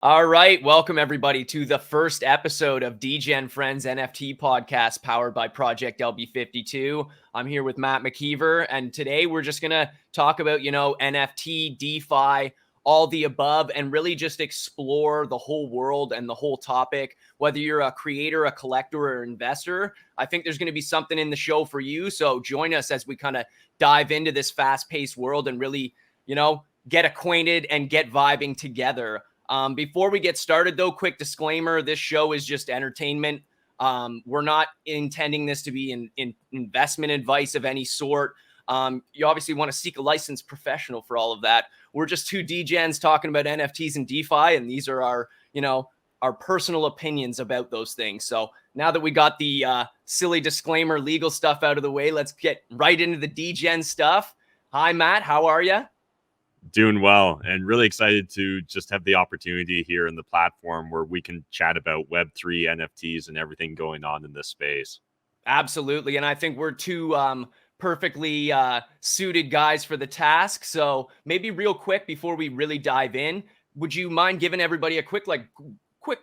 All right, welcome everybody to the first episode of Degen Frens NFT Podcast powered by Project LB52. I'm here with Matt McKeever, and today we're just going to talk about, NFT, DeFi, all the above, and really just explore the whole world and the whole topic. Whether you're a creator, a collector, or an investor, I think there's going to be something in the show for you. So join us as we kind of dive into this fast-paced world and really, get acquainted and get vibing together. Before we get started, though, quick disclaimer, this show is just entertainment. We're not intending this to be in investment advice of any sort. You obviously want to seek a licensed professional for all of that. We're just two degens talking about NFTs and DeFi, and these are our personal opinions about those things. So now that we got the silly disclaimer legal stuff out of the way, let's get right into the degen stuff. Hi, Matt. How are you? Doing well, and really excited to just have the opportunity here in the platform where we can chat about Web3, NFTs, and everything going on in this space. Absolutely. And I think we're two perfectly suited guys for the task. So maybe real quick before we really dive in, would you mind giving everybody a quick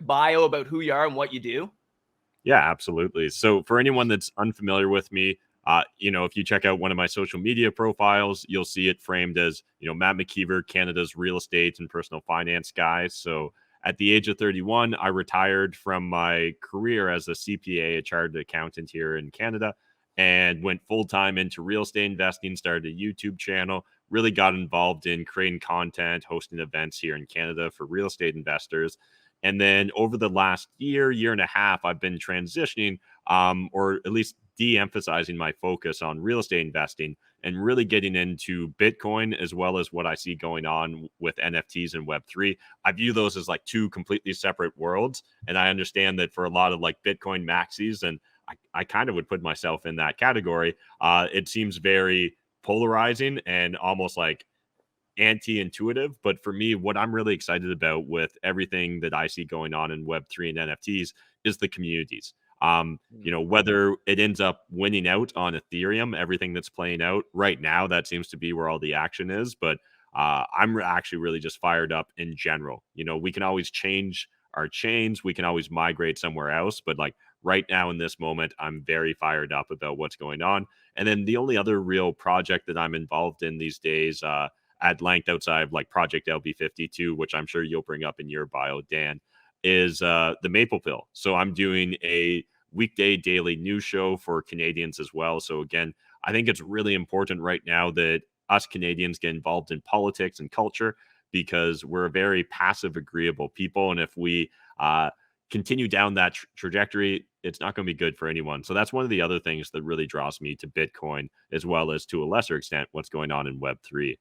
bio about who you are and what you do? Yeah, absolutely. So for anyone that's unfamiliar with me, if you check out one of my social media profiles, you'll see it framed as, Matt McKeever, Canada's real estate and personal finance guy. So at the age of 31, I retired from my career as a CPA, a chartered accountant here in Canada, and went full-time into real estate investing, started a YouTube channel, really got involved in creating content, hosting events here in Canada for real estate investors. And then over the last year and a half, I've been transitioning, or at least de-emphasizing my focus on real estate investing and really getting into Bitcoin, as well as what I see going on with NFTs and Web3. I view those as like two completely separate worlds. And I understand that for a lot of like Bitcoin maxis, and I kind of would put myself in that category, it seems very polarizing and almost like anti-intuitive. But for me, what I'm really excited about with everything that I see going on in Web3 and NFTs is the communities. Whether it ends up winning out on Ethereum, everything that's playing out right now, that seems to be where all the action is. But I'm actually really just fired up in general. We can always change our chains, we can always migrate somewhere else, but like right now in this moment, I'm very fired up about what's going on. And then the only other real project that I'm involved in these days, at length outside of like Project LB52, which I'm sure you'll bring up in your bio, Dan, is the Maple Pill. So I'm doing a weekday daily news show for Canadians as well. So again, I think it's really important right now that us Canadians get involved in politics and culture, because we're a very passive, agreeable people. And if we continue down that trajectory, it's not going to be good for anyone. So that's one of the other things that really draws me to Bitcoin, as well as to a lesser extent, what's going on in Web3.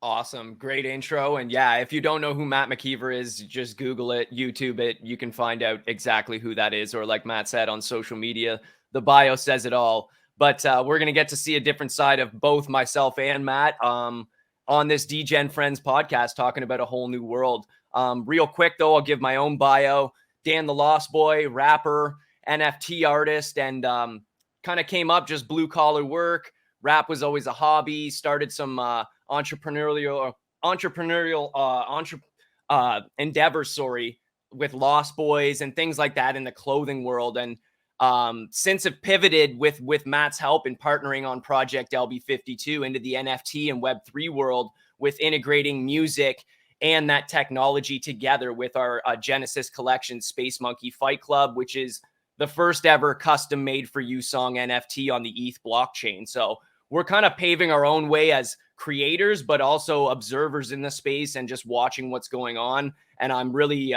Awesome. Great intro. And yeah, if you don't know who Matt McKeever is, just Google it, YouTube it. You can find out exactly who that is. Or like Matt said, on social media, the bio says it all. But we're going to get to see a different side of both myself and Matt on this Degen Frens podcast, talking about a whole new world. Real quick, though, I'll give my own bio. Dan the Lost Boy, rapper, NFT artist, and kind of came up just blue collar work. Rap was always a hobby. Started some entrepreneurial endeavors, with Lost Boys and things like that in the clothing world. And since have pivoted with Matt's help in partnering on Project LB52 into the NFT and Web3 world, with integrating music and that technology together with our Genesis collection Space Monkey Fight Club, which is the first ever custom made for you song NFT on the ETH blockchain. So we're kind of paving our own way as creators, but also observers in the space and just watching what's going on. And I'm really,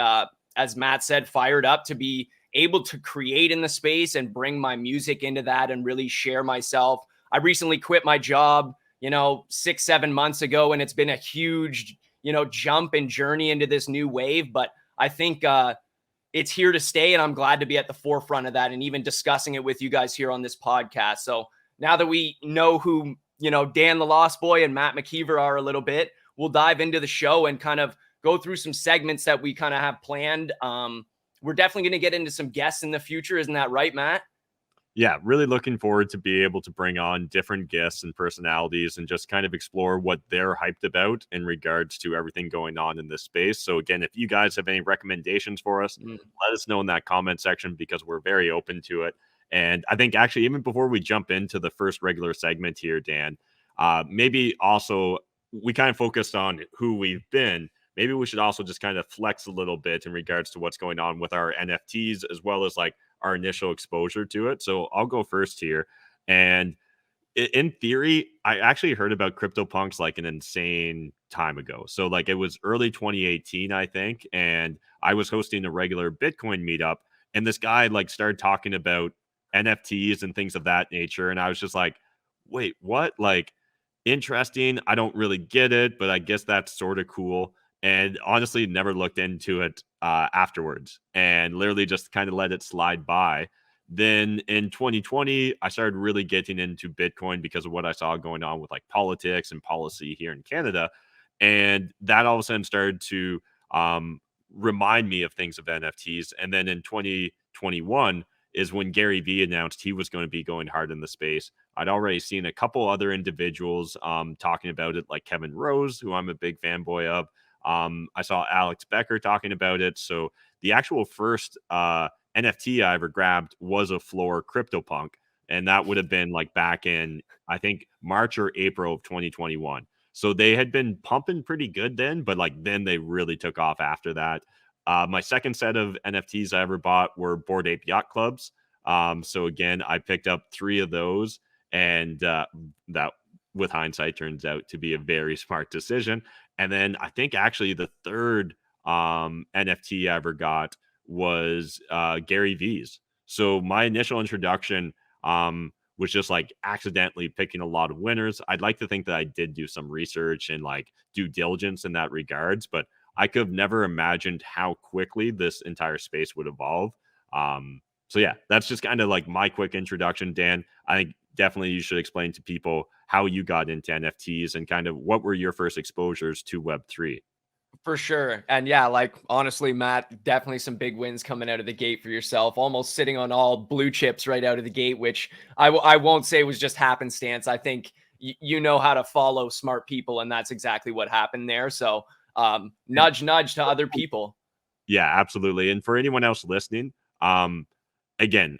as Matt said, fired up to be able to create in the space and bring my music into that and really share myself. I recently quit my job, 6-7 months ago, and it's been a huge, jump and journey into this new wave. But I think it's here to stay, and I'm glad to be at the forefront of that and even discussing it with you guys here on this podcast. So now that we know who, Dan the Lost Boy and Matt McKeever are a little bit, we'll dive into the show and kind of go through some segments that we kind of have planned. We're definitely going to get into some guests in the future. Isn't that right, Matt? Yeah, really looking forward to be able to bring on different guests and personalities and just kind of explore what they're hyped about in regards to everything going on in this space. So again, if you guys have any recommendations for us, let us know in that comment section because we're very open to it. And I think actually, even before we jump into the first regular segment here, Dan, maybe also we kind of focused on who we've been. Maybe we should also just kind of flex a little bit in regards to what's going on with our NFTs as well as like our initial exposure to it. So I'll go first here. And in theory, I actually heard about CryptoPunks like an insane time ago. So like it was early 2018, I think, and I was hosting a regular Bitcoin meetup, and this guy like started talking about NFTs and things of that nature, and I was just like, "Wait, what?" Like interesting. I don't really get it, but I guess that's sort of cool. And honestly, never looked into it afterwards, and literally just kind of let it slide by. Then in 2020, I started really getting into Bitcoin because of what I saw going on with like politics and policy here in Canada. And that all of a sudden started to remind me of things of NFTs. And then in 2021 is when Gary Vee announced he was going to be going hard in the space. I'd already seen a couple other individuals talking about it, like Kevin Rose, who I'm a big fanboy of. I saw Alex Becker talking about it. So the actual first NFT I ever grabbed was a floor CryptoPunk. And that would have been like back in, I think, March or April of 2021. So they had been pumping pretty good then, but like then they really took off after that. My second set of NFTs I ever bought were Bored Ape Yacht Clubs. So again, I picked up 3 of those, and that, with hindsight, turns out to be a very smart decision. And then I think actually the third NFT I ever got was Gary V's. So my initial introduction was just like accidentally picking a lot of winners. I'd like to think that I did do some research and like due diligence in that regards, but I could have never imagined how quickly this entire space would evolve. So yeah, that's just kind of like my quick introduction, Dan. I think definitely you should explain to people how you got into NFTs and kind of what were your first exposures to Web3. For sure. And yeah, like honestly, Matt, definitely some big wins coming out of the gate for yourself, almost sitting on all blue chips right out of the gate, which I won't say was just happenstance. I think you know how to follow smart people, and that's exactly what happened there. So nudge, nudge to other people. Yeah, absolutely. And for anyone else listening, again,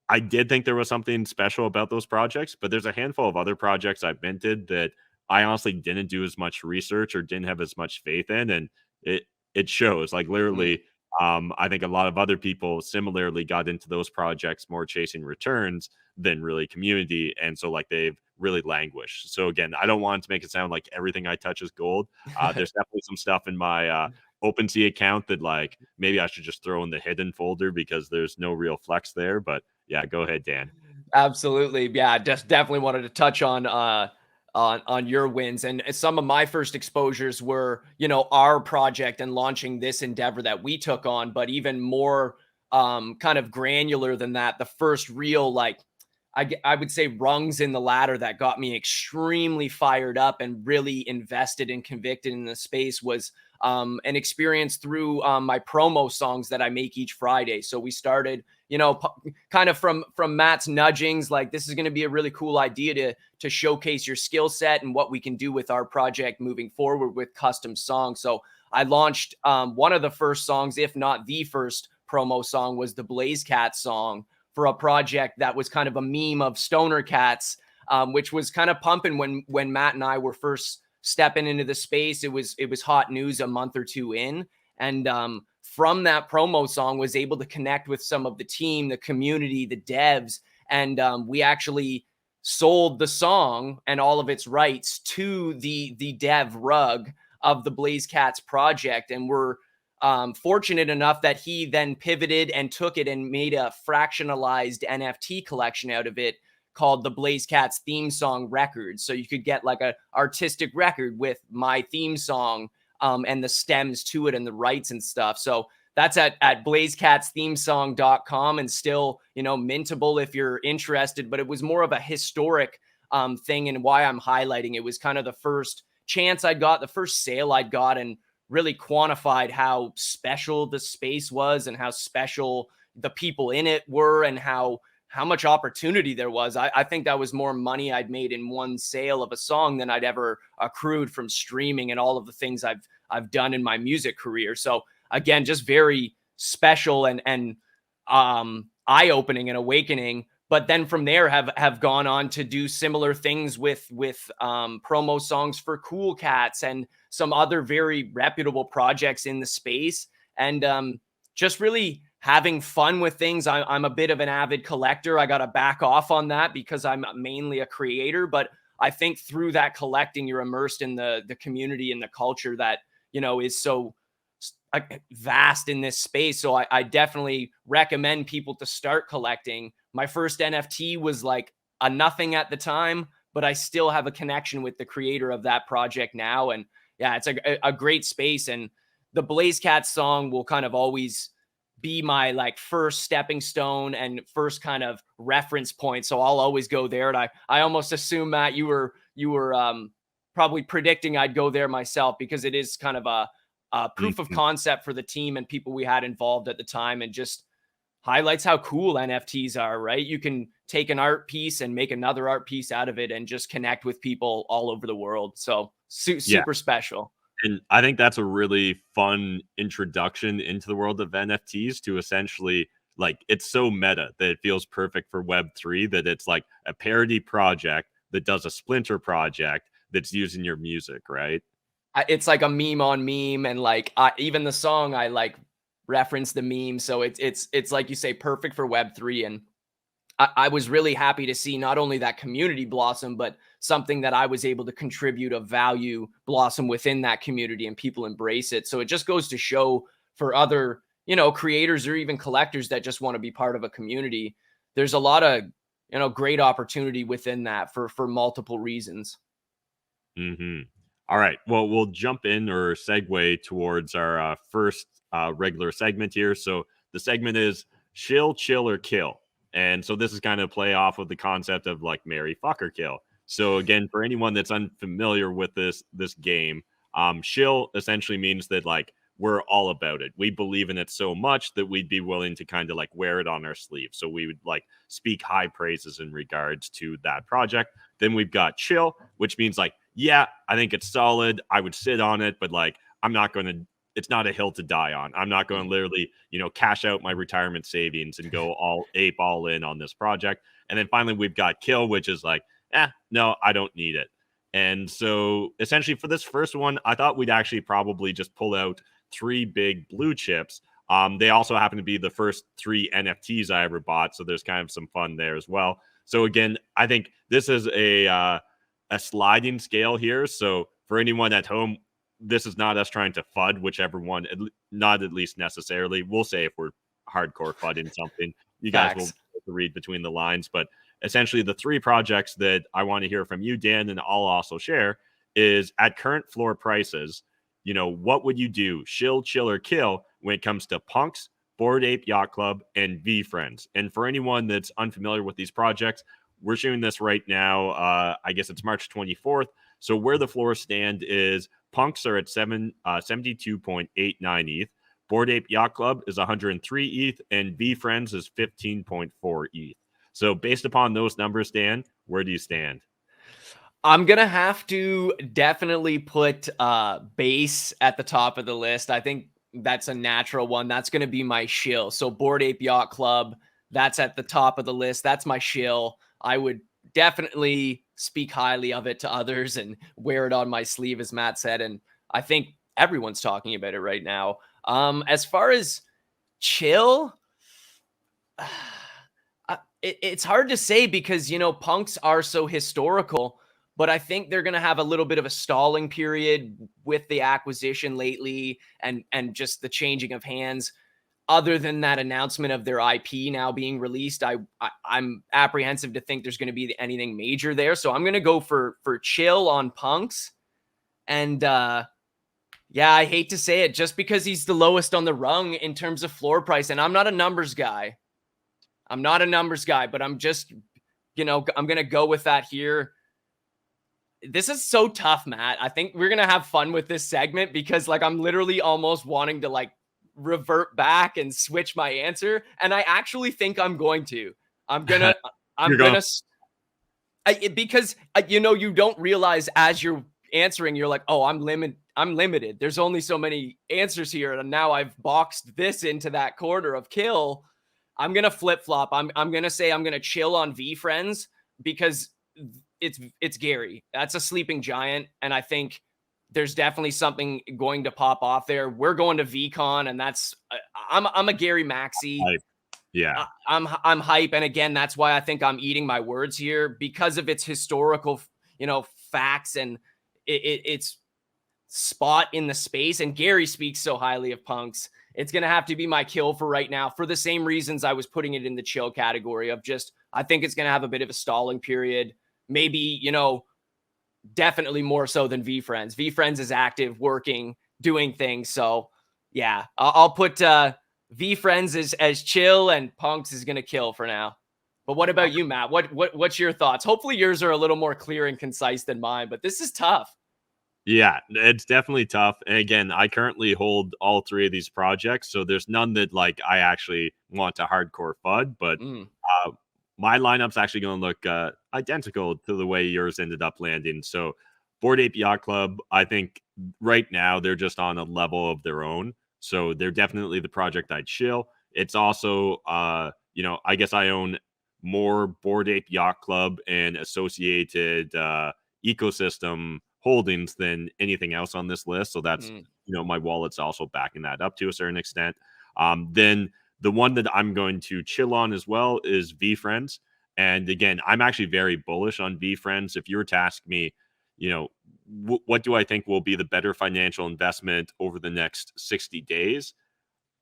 I did think there was something special about those projects, but there's a handful of other projects I've minted that I honestly didn't do as much research or didn't have as much faith in, and it shows. Like literally, I think a lot of other people similarly got into those projects more chasing returns than really community, and so like they've really languished. So again, I don't want to make it sound like everything I touch is gold. There's definitely some stuff in my OpenSea account that like maybe I should just throw in the hidden folder because there's no real flex there. But yeah, go ahead, Dan. Absolutely. Yeah, just definitely wanted to touch on your wins. And some of my first exposures were, you know, our project and launching this endeavor that we took on, but even more kind of granular than that. The first real, like, I would say rungs in the ladder that got me extremely fired up and really invested and convicted in the space was an experience through my promo songs that I make each Friday. So we started, you know, kind of from Matt's nudgings, like this is going to be a really cool idea to showcase your skill set and what we can do with our project moving forward with custom songs. So I launched one of the first songs, if not the first promo song, was the Blaze Cat song for a project that was kind of a meme of stoner cats, which was kind of pumping when Matt and I were first stepping into the space. It was hot news a month or two in. And from that promo song was able to connect with some of the team, the community, the devs. And we actually sold the song and all of its rights to the dev rug of the Blaze Cats project. And we're fortunate enough that he then pivoted and took it and made a fractionalized NFT collection out of it called the Blaze Cats theme song record. So you could get like a artistic record with my theme song and the stems to it and the rights and stuff. So that's at blazecatsthemesong.com and still, you know, mintable if you're interested. But it was more of a historic thing, and why I'm highlighting it was kind of the first chance I got, the first sale I got, and really quantified how special the space was and how special the people in it were, and how how much opportunity there was. I think that was more money I'd made in one sale of a song than I'd ever accrued from streaming and all of the things I've done in my music career. So again, just very special and eye-opening and awakening. But then from there have gone on to do similar things with promo songs for Cool Cats and some other very reputable projects in the space. And just really having fun with things. I'm a bit of an avid collector. I got to back off on that because I'm mainly a creator. But I think through that collecting, you're immersed in the community and the culture that, is so vast in this space. So I definitely recommend people to start collecting. My first NFT was like a nothing at the time, but I still have a connection with the creator of that project now. And yeah, it's a great space. And the Blaze Cat song will kind of always be my like first stepping stone and first kind of reference point. So I'll always go there. And I almost assume, Matt, you were probably predicting I'd go there myself, because it is kind of a proof of concept for the team and people we had involved at the time, and just highlights how cool NFTs are, right? You can take an art piece and make another art piece out of it and just connect with people all over the world. So super special. And I think that's a really fun introduction into the world of NFTs, to essentially, like, it's so meta that it feels perfect for Web3, that it's like a parody project that does a splinter project that's using your music, right? It's like a meme on meme, and like even the song I like reference the meme. So it's like you say, perfect for Web3. And I was really happy to see not only that community blossom, but something that I was able to contribute of value blossom within that community and people embrace it. So it just goes to show for other, creators or even collectors that just want to be part of a community, there's a lot of, great opportunity within that for multiple reasons. Mm-hmm. All right. Well, we'll jump in or segue towards our first regular segment here. So the segment is Shill, Chill, or Kill. And so this is kind of play off of the concept of like marry, fuck, or kill. So again, for anyone that's unfamiliar with this game, shill essentially means that like we're all about it. We believe in it so much that we'd be willing to kind of like wear it on our sleeve. So we would like speak high praises in regards to that project. Then we've got chill, which means like, yeah, I think it's solid. I would sit on it, but like I'm not going to. It's not a hill to die on. I'm not going to literally, cash out my retirement savings and go all in on this project. And then finally, we've got kill, which is like, no, I don't need it. And so essentially for this first one, I thought we'd actually probably just pull out 3 big blue chips. They also happen to be the first 3 NFTs I ever bought. So there's kind of some fun there as well. So again, I think this is a sliding scale here. So for anyone at home, this is not us trying to FUD whichever one, not at least necessarily. We'll say if we're hardcore FUDing something. You guys will read between the lines. But essentially, the 3 projects that I want to hear from you, Dan, and I'll also share is at current floor prices, what would you do? Shill, chill, or kill when it comes to Punks, Bored Ape Yacht Club, and V Friends. And for anyone that's unfamiliar with these projects, we're shooting this right now. I guess it's March 24th. So where the floors stand is Punks are at 72.89 ETH. Bored Ape Yacht Club is 103 ETH, and V Friends is 15.4 ETH. So based upon those numbers, Dan, where do you stand? I'm going to have to definitely put base at the top of the list. I think that's a natural one. That's going to be my shill. So Bored Ape Yacht Club, that's at the top of the list. That's my shill. I would definitely speak highly of it to others and wear it on my sleeve, as Matt said. And I think everyone's talking about it right now. As far as chill, it's hard to say because, punks are so historical, but I think they're going to have a little bit of a stalling period with the acquisition lately and just the changing of hands. Other than that announcement of their IP now being released, I'm apprehensive to think there's going to be anything major there. So I'm going to go for chill on punks. And yeah, I hate to say it, just because he's the lowest on the rung in terms of floor price. And I'm not a numbers guy. But I'm just, I'm going to go with that here. This is so tough, Matt. I think we're going to have fun with this segment because like I'm literally almost wanting to like revert back and switch my answer. And I actually think I'm going to. I'm gonna because you know, you don't realize as you're answering, you're like, oh, I'm limited. There's only so many answers here, and now I've boxed this into that corner of kill. I'm gonna flip flop. I'm gonna say I'm gonna chill on VeeFriends because it's Gary. That's a sleeping giant, and I think there's definitely something going to pop off there. We're going to VCon, and that's I'm a Gary Maxey. Yeah, I'm hype, and again, that's why I think I'm eating my words here because of its historical, facts and its spot in the space. And Gary speaks so highly of punks. It's gonna have to be my kill for right now, for the same reasons I was putting it in the chill category of just I think it's gonna have a bit of a stalling period. Maybe definitely more so than VeeFriends. VeeFriends is active, working, doing things. So yeah, I'll put VeeFriends as chill, and punks is gonna kill for now. But what about you, Matt? What's your thoughts? Hopefully yours are a little more clear and concise than mine, but this is tough. Yeah, it's definitely tough. And again, I currently hold all three of these projects, so there's none that like I actually want to hardcore FUD, but my lineup's actually going to look identical to the way yours ended up landing. So Bored Ape Yacht Club, I think right now they're just on a level of their own. So they're definitely the project I'd chill. It's also, I guess I own more Bored Ape Yacht Club and associated ecosystem holdings than anything else on this list. So that's, my wallet's also backing that up to a certain extent. Then the one that I'm going to chill on as well is VeeFriends. And again, I'm actually very bullish on VeeFriends. If you were to ask me, what do I think will be the better financial investment over the next 60 days?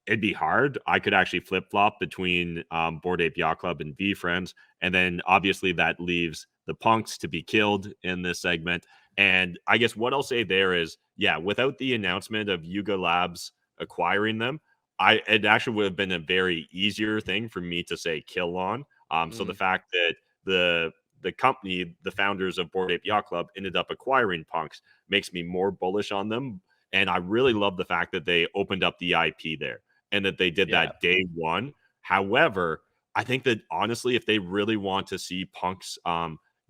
It'd be hard. I could actually flip-flop between Bored Ape Yacht Club and VeeFriends. And then obviously that leaves the punks to be killed in this segment. And I guess what I'll say there is, without the announcement of Yuga Labs acquiring them, it actually would have been a very easier thing for me to say kill on. So the fact that the company, the founders of Bored Ape Yacht Club, ended up acquiring punks makes me more bullish on them. And I really love the fact that they opened up the IP there and that they did that day one. However, I think that honestly, if they really want to see punks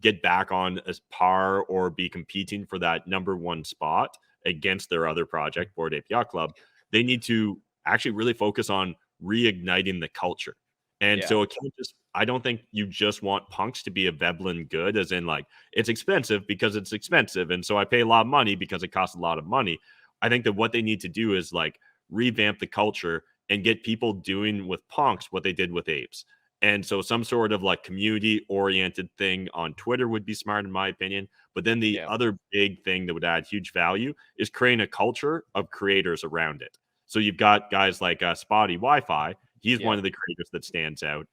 get back on as par or be competing for that number one spot against their other project, Bored Ape Yacht Club, they need to actually really focus on reigniting the culture. And so it can't I don't think you just want punks to be a Veblen good, as in like, it's expensive because it's expensive. And so I pay a lot of money because it costs a lot of money. I think that what they need to do is like revamp the culture and get people doing with punks what they did with apes. And so some sort of like community oriented thing on Twitter would be smart in my opinion. But then the other big thing that would add huge value is creating a culture of creators around it. So you've got guys like Spotty Wi-Fi. He's one of the creators that stands out.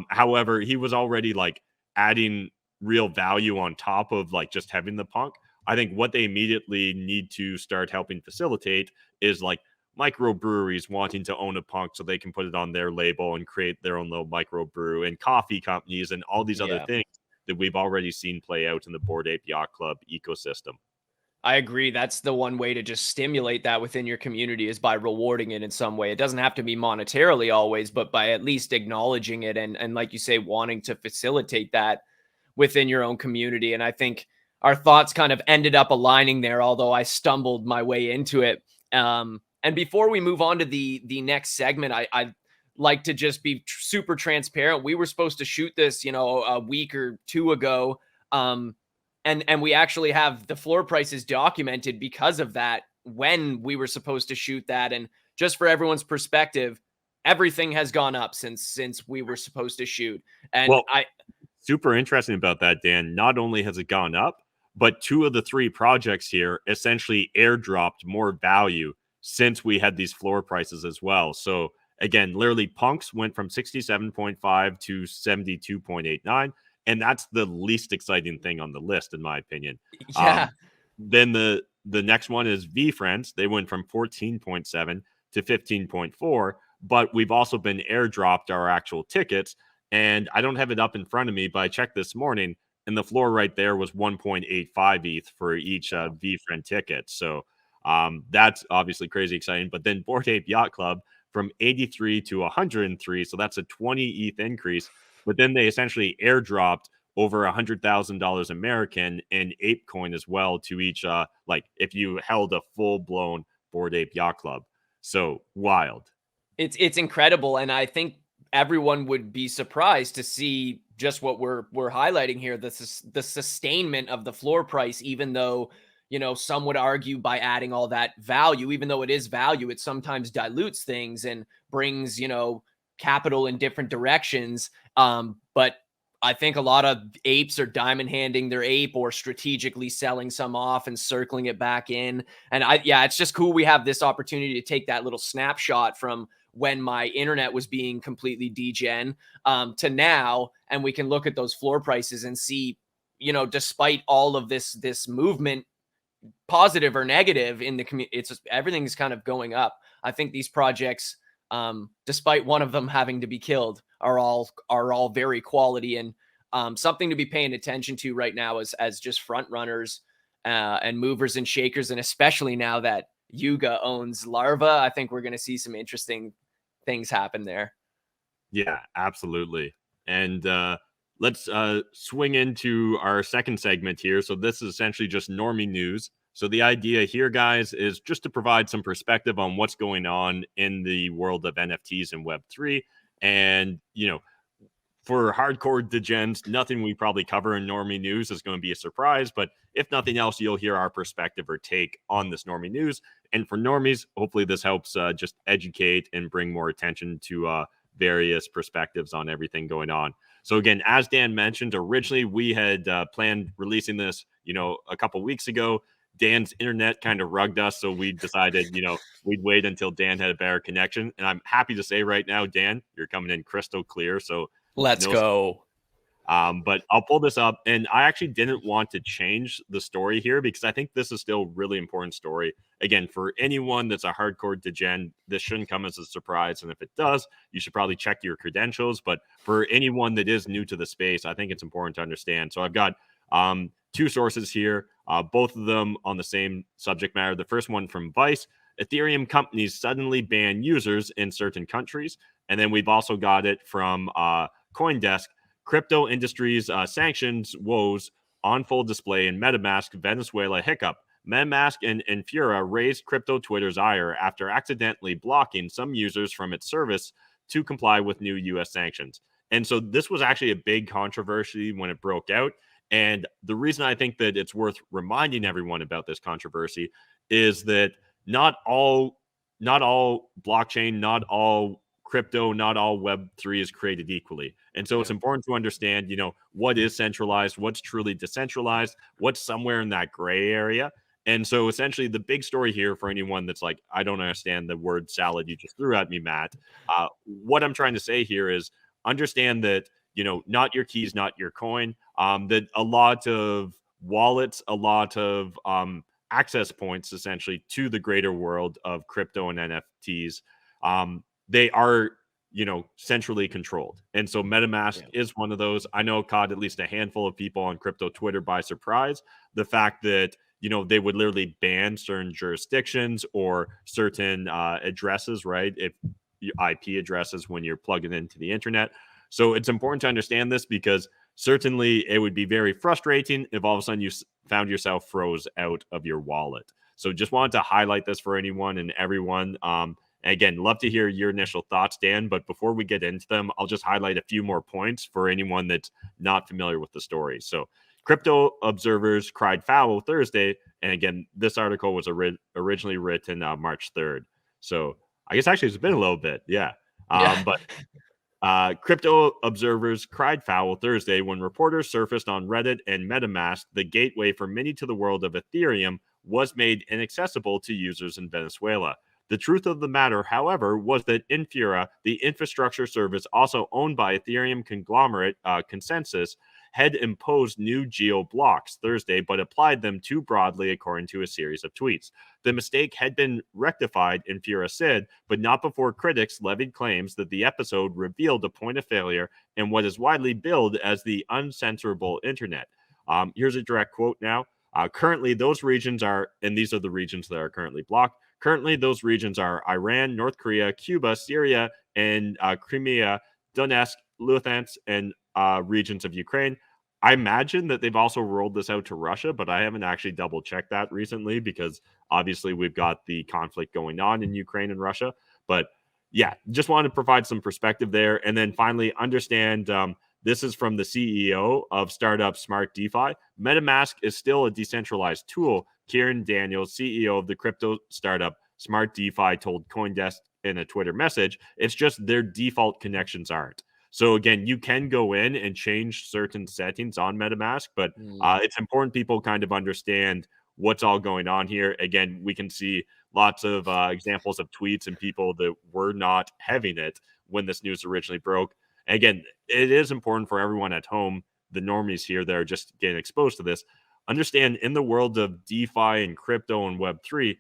However, he was already like adding real value on top of like just having the punk. I think what they immediately need to start helping facilitate is like microbreweries wanting to own a punk so they can put it on their label and create their own little microbrew, and coffee companies and all these other things that we've already seen play out in the Bored Ape Yacht Club ecosystem. I agree. That's the one way to just stimulate that within your community, is by rewarding it in some way. It doesn't have to be monetarily always, but by at least acknowledging it and like you say, wanting to facilitate that within your own community. And I think our thoughts kind of ended up aligning there, although I stumbled my way into it. And before we move on to the next segment, I'd like to just be super transparent. We were supposed to shoot this, a week or two ago. And we actually have the floor prices documented because of that, when we were supposed to shoot that. And just for everyone's perspective, everything has gone up since we were supposed to shoot. And super interesting about that, Dan. Not only has it gone up, but two of the three projects here essentially airdropped more value since we had these floor prices as well. So again, literally punks went from 67.5 to 72.89. And that's the least exciting thing on the list, in my opinion. Then the next one is VeeFriends. They went from 14.7 to 15.4, but we've also been airdropped our actual tickets. And I don't have it up in front of me, but I checked this morning, and the floor right there was 1.85 ETH for each VeeFriend ticket. So that's obviously crazy exciting. But then 4 Ape Yacht Club from 83 to 103. So that's a 20 ETH increase. but then they essentially airdropped over $100,000 American in Ape coin as well to each, like if you held a full-blown Bored Ape Yacht Club. So wild. It's incredible, and I think everyone would be surprised to see just what we're highlighting here, the sustainment of the floor price, even though, you know, some would argue by adding all that value, even though it is value, it sometimes dilutes things and brings, you know, capital in different directions. But I think a lot of apes are diamond handing their ape or strategically selling some off and circling it back in. And yeah, it's just cool. We have this opportunity to take that little snapshot from when my internet was being completely degen to now. And we can look at those floor prices and see, you know, despite all of this movement, positive or negative in the community, it's just, everything's kind of going up. I think these projects, despite one of them having to be killed, are all very quality and something to be paying attention to right now as just front runners and movers and shakers. And especially now that Yuga owns Larva, I think we're going to see some interesting things happen there. Yeah, absolutely. And let's swing into our second segment here. So this is essentially just Normie news. So the idea here, guys, is just to provide some perspective on what's going on in the world of NFTs and Web3. And, you know, for hardcore degens, nothing we probably cover in Normie news is going to be a surprise. But if nothing else, you'll hear our perspective or take on this Normie news. And for normies, hopefully this helps just educate and bring more attention to various perspectives on everything going on. So again, as Dan mentioned, originally we had planned releasing this, you know, a couple weeks ago. Dan's internet kind of rugged us, so we decided, you know, we'd wait until Dan had a better connection. And I'm happy to say right now, Dan, you're coming in crystal clear. So let's go. But I'll pull this up, and I actually didn't want to change the story here because I think this is still a really important story. Again, for anyone that's a hardcore degen, this shouldn't come as a surprise. And if it does, you should probably check your credentials. But for anyone that is new to the space, I think it's important to understand. So I've got two sources here, both of them on the same subject matter. The first one from Vice: Ethereum companies suddenly ban users in certain countries. And then we've also got it from CoinDesk: crypto industries sanctions woes on full display in MetaMask, Venezuela hiccup. MetaMask and Infura raised crypto Twitter's ire after accidentally blocking some users from its service to comply with new U.S. sanctions. And so this was actually a big controversy when it broke out. And the reason I think that it's worth reminding everyone about this controversy is that not all blockchain, not all crypto, not all Web3 is created equally. And so it's important to understand, you know, what is centralized, what's truly decentralized, what's somewhere in that gray area. And so essentially the big story here for anyone that's like, I don't understand the word salad you just threw at me, Matt. What I'm trying to say here is understand that, you know, not your keys, not your coin, that a lot of wallets, a lot of access points essentially to the greater world of crypto and NFTs, they are, you know, centrally controlled. And so MetaMask is one of those. I know it caught at least a handful of people on crypto Twitter by surprise. The fact that, you know, they would literally ban certain jurisdictions or certain addresses, right? If IP addresses when you're plugging into the internet. So it's important to understand this because certainly it would be very frustrating if all of a sudden you found yourself froze out of your wallet. So just wanted to highlight this for anyone and everyone. And again, love to hear your initial thoughts, Dan. But before we get into them, I'll just highlight a few more points for anyone that's not familiar with the story. So crypto observers cried foul Thursday. And again, this article was originally written March 3rd. So I guess actually it's been a little bit. Yeah. But crypto observers cried foul Thursday when reporters surfaced on Reddit and MetaMask. The gateway for many to the world of Ethereum was made inaccessible to users in Venezuela. The truth of the matter, however, was that Infura, the infrastructure service also owned by Ethereum conglomerate Consensus, had imposed new geo blocks Thursday, but applied them too broadly, according to a series of tweets. The mistake had been rectified, Infura said, but not before critics levied claims that the episode revealed a point of failure in what is widely billed as the uncensorable internet. Here's a direct quote now. Currently, those regions are, and these are the regions that are currently blocked. Currently, those regions are Iran, North Korea, Cuba, Syria, and Crimea, Donetsk, Luhansk and regions of Ukraine. I imagine that they've also rolled this out to Russia, but I haven't actually double checked that recently because obviously we've got the conflict going on in Ukraine and Russia. But yeah, just wanted to provide some perspective there. And then finally, understand this is from the CEO of startup Smart DeFi. MetaMask is still a decentralized tool. Kieran Daniels, CEO of the crypto startup Smart DeFi, told CoinDesk in a Twitter message, it's just their default connections aren't. So again, you can go in and change certain settings on MetaMask, but it's important people kind of understand what's all going on here. Again, we can see lots of examples of tweets and people that were not having it when this news originally broke. Again, it is important for everyone at home, the normies here that are just getting exposed to this, understand in the world of DeFi and crypto and Web3,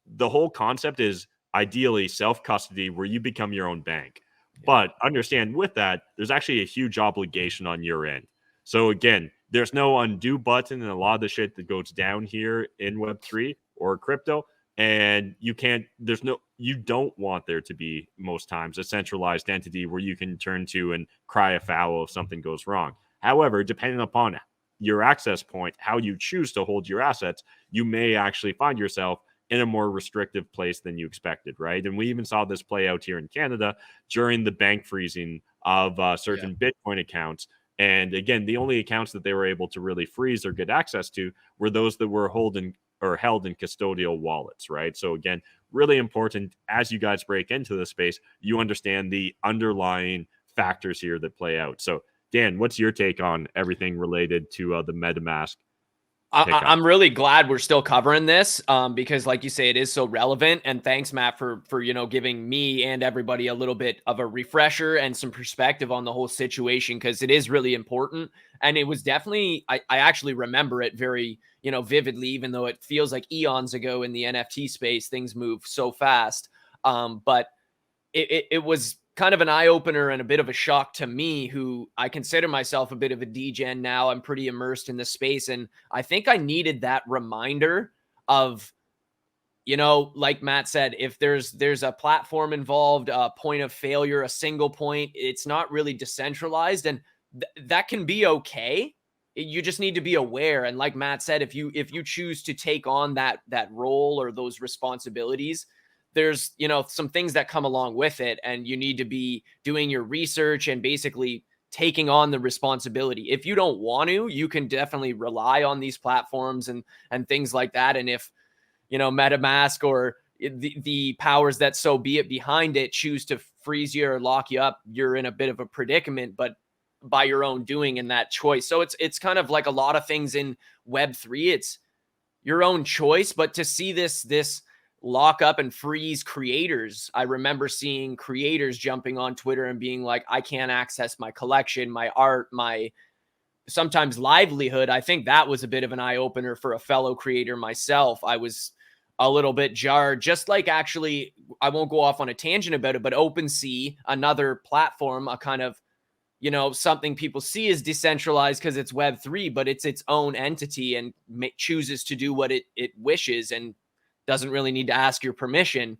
the whole concept is ideally self-custody where you become your own bank. But understand with that, there's actually a huge obligation on your end. So again, there's no undo button in a lot of the shit that goes down here in Web3 or crypto. And you don't want there to be most times a centralized entity where you can turn to and cry a foul if something goes wrong. However, depending upon your access point, how you choose to hold your assets, you may actually find yourself in a more restrictive place than you expected, right? And we even saw this play out here in Canada during the bank freezing of certain Bitcoin accounts. And again, the only accounts that they were able to really freeze or get access to were those that were held in custodial wallets, right? So again, really important as you guys break into the space, you understand the underlying factors here that play out. So Dan, what's your take on everything related to the MetaMask? I'm really glad we're still covering this because, like you say, it is so relevant. And thanks, Matt, for giving me and everybody a little bit of a refresher and some perspective on the whole situation, because it is really important. And it was definitely, I actually remember it very vividly, even though it feels like eons ago in the NFT space. Things move so fast, but it was kind of an eye-opener and a bit of a shock to me, who I consider myself a bit of a degen now. I'm pretty immersed in the space, and I think I needed that reminder of, like Matt said, if there's a platform involved, a point of failure, a single point, it's not really decentralized, and that can be okay. You just need to be aware. And like Matt said, if you choose to take on that role or those responsibilities, there's, some things that come along with it, and you need to be doing your research and basically taking on the responsibility. If you don't want to, you can definitely rely on these platforms and things like that. And if, MetaMask or the powers that so be it behind it choose to freeze you or lock you up, you're in a bit of a predicament, but by your own doing in that choice. So it's kind of like a lot of things in Web3. It's your own choice, but to see this lock up and freeze creators. I remember seeing creators jumping on Twitter and being like, I can't access my collection, my art, my sometimes livelihood. I think that was a bit of an eye opener for a fellow creator myself. I was a little bit jarred, just like, actually, I won't go off on a tangent about it, but OpenSea, another platform, a kind of, something people see as decentralized because it's Web3, but it's its own entity and chooses to do what it wishes and doesn't really need to ask your permission.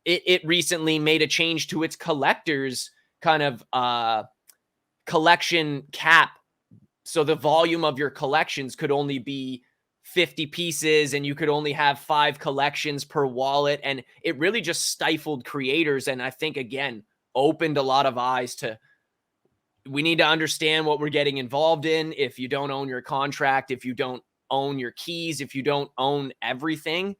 It recently made a change to its collectors kind of collection cap. So the volume of your collections could only be 50 pieces, and you could only have 5 collections per wallet. And it really just stifled creators. And I think, again, opened a lot of eyes to, we need to understand what we're getting involved in. If you don't own your contract, if you don't own your keys, if you don't own everything,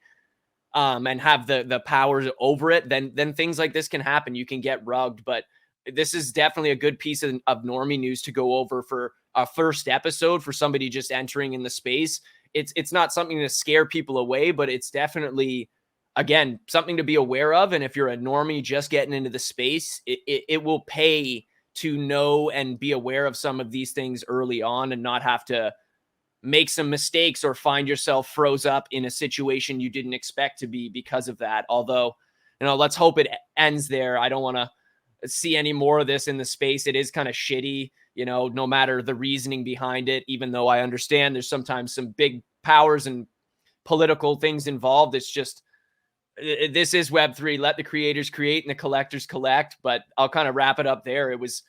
and have the powers over it, then things like this can happen. You can get rugged. But this is definitely a good piece of normie news to go over for a first episode for somebody just entering in the space. It's not something to scare people away, but it's definitely, again, something to be aware of. And if you're a normie just getting into the space, it will pay to know and be aware of some of these things early on and not have to make some mistakes or find yourself froze up in a situation you didn't expect to be because of that. Although, let's hope it ends there. I don't want to see any more of this in the space. It is kind of shitty, no matter the reasoning behind it, even though I understand there's sometimes some big powers and political things involved. It's just, this is Web3. Let the creators create and the collectors collect. But I'll kind of wrap it up there. It was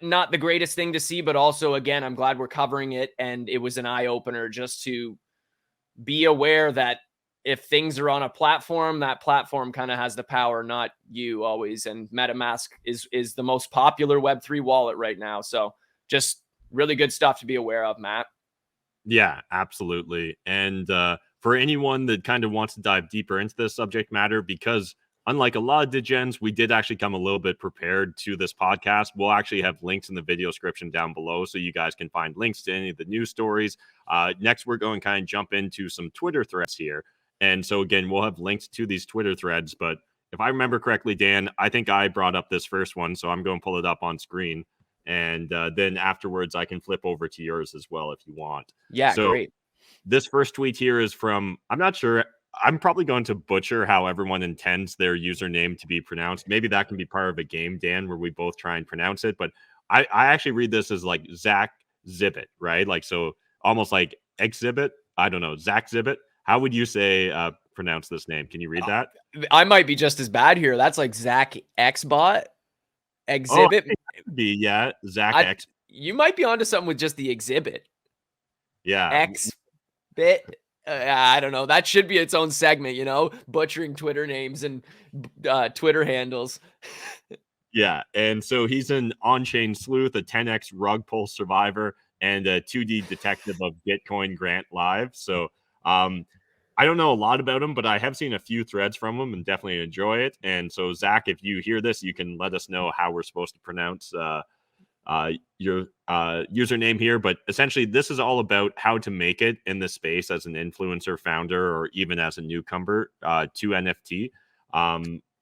not the greatest thing to see, but also, again, I'm glad we're covering it. And it was an eye opener just to be aware that if things are on a platform, that platform kind of has the power, not you always. And MetaMask is the most popular Web3 wallet right now. So just really good stuff to be aware of, Matt. Yeah, absolutely. And for anyone that kind of wants to dive deeper into this subject matter, because unlike a lot of degens, we did actually come a little bit prepared to this podcast. We'll actually have links in the video description down below so you guys can find links to any of the news stories. Next, we're going to kind of jump into some Twitter threads here. And so, again, we'll have links to these Twitter threads. But if I remember correctly, Dan, I think I brought up this first one. So I'm going to pull it up on screen. And then afterwards, I can flip over to yours as well if you want. Yeah, so great. This first tweet here is from, I'm not sure. I'm probably going to butcher how everyone intends their username to be pronounced. Maybe that can be part of a game, Dan, where we both try and pronounce it. But I actually read this as like Zach Zibbit, right? Like, so almost like exhibit. I don't know. Zach Zibbit. How would you say pronounce this name? Can you read that? I might be just as bad here. That's like Zach Xbot. Exhibit. Yeah, Zach X. You might be onto something with just the exhibit. Yeah. X bit. I don't know. That should be its own segment, butchering Twitter names and Twitter handles. Yeah. And so he's an on-chain sleuth, a 10x rug pull survivor, and a 2D detective of Bitcoin Grant Live. So I don't know a lot about him, but I have seen a few threads from him and definitely enjoy it. And so, Zach, if you hear this, you can let us know how we're supposed to pronounce your username here. But essentially, this is all about how to make it in the space as an influencer, founder, or even as a newcomer to NFT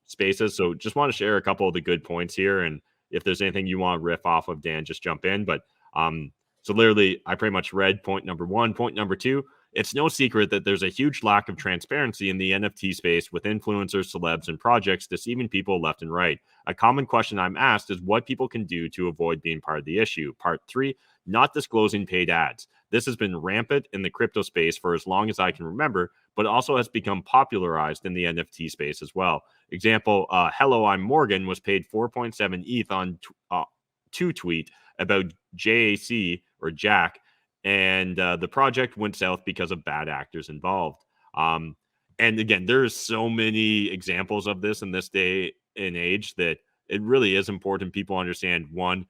spaces. So just want to share a couple of the good points here. And if there's anything you want to riff off of, Dan, just jump in. But so literally, I pretty much read point number one. Point number two, it's no secret that there's a huge lack of transparency in the NFT space with influencers, celebs, and projects deceiving people left and right. A common question I'm asked is what people can do to avoid being part of the issue. Part three, not disclosing paid ads. This has been rampant in the crypto space for as long as I can remember, but also has become popularized in the NFT space as well. Example, Hello, I'm Morgan was paid 4.7 ETH on to tweet about JAC or Jack, and the project went south because of bad actors involved. And again, there's so many examples of this in this day and age that it really is important people understand. One,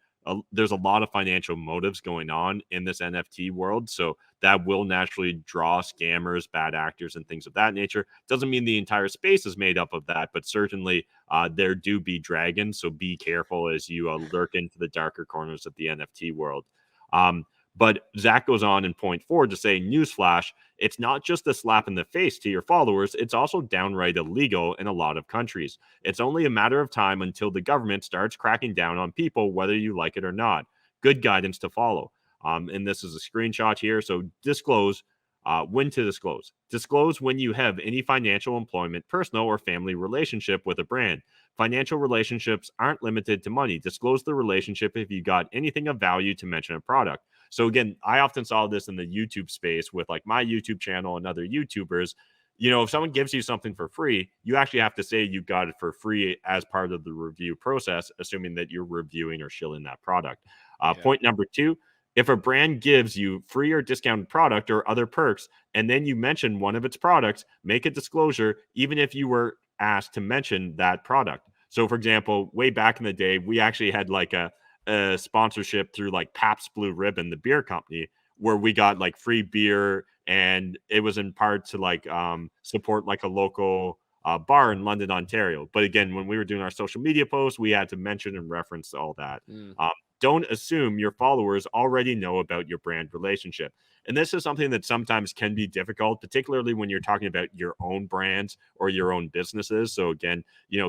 there's a lot of financial motives going on in this NFT world, so that will naturally draw scammers, bad actors, and things of that nature. Doesn't mean the entire space is made up of that, but certainly there do be dragons, so be careful as you lurk into the darker corners of the NFT world. But Zach goes on in point four to say, newsflash, it's not just a slap in the face to your followers, it's also downright illegal in a lot of countries. It's only a matter of time until the government starts cracking down on people, whether you like it or not. Good guidance to follow. And this is a screenshot here. So disclose when to disclose. Disclose when you have any financial, employment, personal, or family relationship with a brand. Financial relationships aren't limited to money. Disclose the relationship if you got anything of value to mention a product. So again, I often saw this in the YouTube space with like my YouTube channel and other YouTubers. If someone gives you something for free, you actually have to say you got it for free as part of the review process, assuming that you're reviewing or shilling that product. Point number two, if a brand gives you free or discounted product or other perks, and then you mention one of its products, make a disclosure, even if you were asked to mention that product. So for example, way back in the day, we actually had like a sponsorship through like Pabst Blue Ribbon, the beer company, where we got like free beer, and it was in part to like support like a local bar in London, Ontario. But again, when we were doing our social media posts, we had to mention and reference all that. Don't assume your followers already know about your brand relationship. And this is something that sometimes can be difficult, particularly when you're talking about your own brands or your own businesses. So again,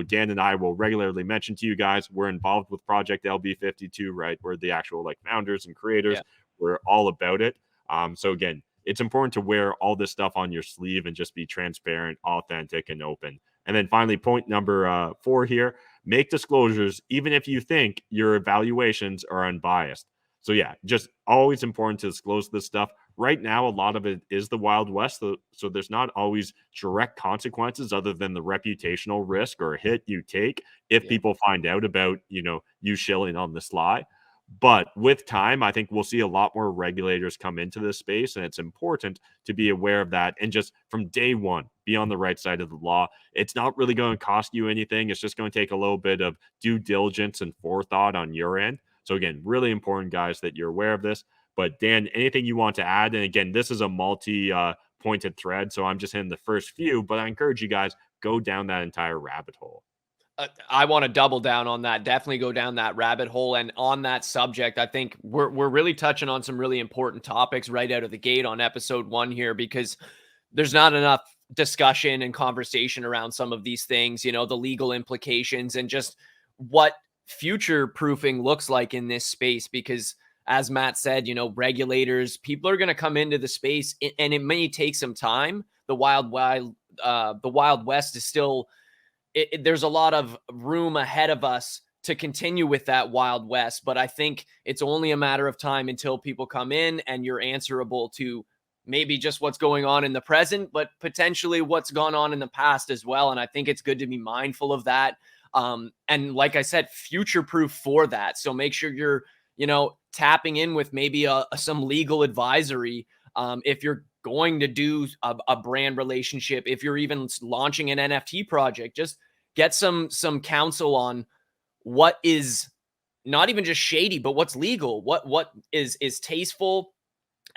Dan and I will regularly mention to you guys, we're involved with Project LB52, right? We're the actual like founders and creators. Yeah. We're all about it. So again, it's important to wear all this stuff on your sleeve and just be transparent, authentic, and open. And then finally, point number 4 here, make disclosures, even if you think your evaluations are unbiased. So yeah, just always important to disclose this stuff. Right now, a lot of it is the Wild West, so there's not always direct consequences other than the reputational risk or hit you take if people find out about, you shilling on the sly. But with time, I think we'll see a lot more regulators come into this space, and it's important to be aware of that. And just from day one, be on the right side of the law. It's not really going to cost you anything. It's just going to take a little bit of due diligence and forethought on your end. So again, really important, guys, that you're aware of this. But Dan, anything you want to add? And again, this is a multi-pointed thread, so I'm just hitting the first few, but I encourage you guys, go down that entire rabbit hole. I want to double down on that. Definitely go down that rabbit hole. And on that subject, I think we're really touching on some really important topics right out of the gate on episode 1 here, because there's not enough discussion and conversation around some of these things, the legal implications and just what future proofing looks like in this space. Because as Matt said, regulators, people are going to come into the space, and it may take some time. The Wild West is still, there's a lot of room ahead of us to continue with that Wild West, but I think it's only a matter of time until people come in and you're answerable to maybe just what's going on in the present, but potentially what's gone on in the past as well. And I think it's good to be mindful of that. And like I said, future-proof for that. So make sure you're, tapping in with maybe some legal advisory. If you're going to do a brand relationship, if you're even launching an NFT project, just get some counsel on what is not even just shady, but what's legal, what is tasteful,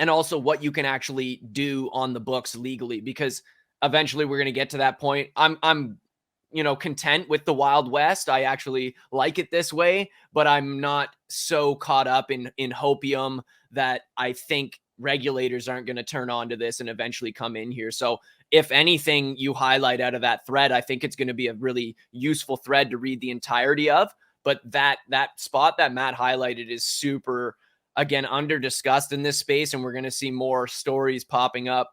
and also what you can actually do on the books legally, because eventually we're going to get to that point. I'm content with the Wild West. I actually like it this way, but I'm not so caught up in hopium that I think regulators aren't going to turn on to this and eventually come in here. So if anything you highlight out of that thread, I think it's going to be a really useful thread to read the entirety of. But that spot that Matt highlighted is super, again, under discussed in this space. And we're going to see more stories popping up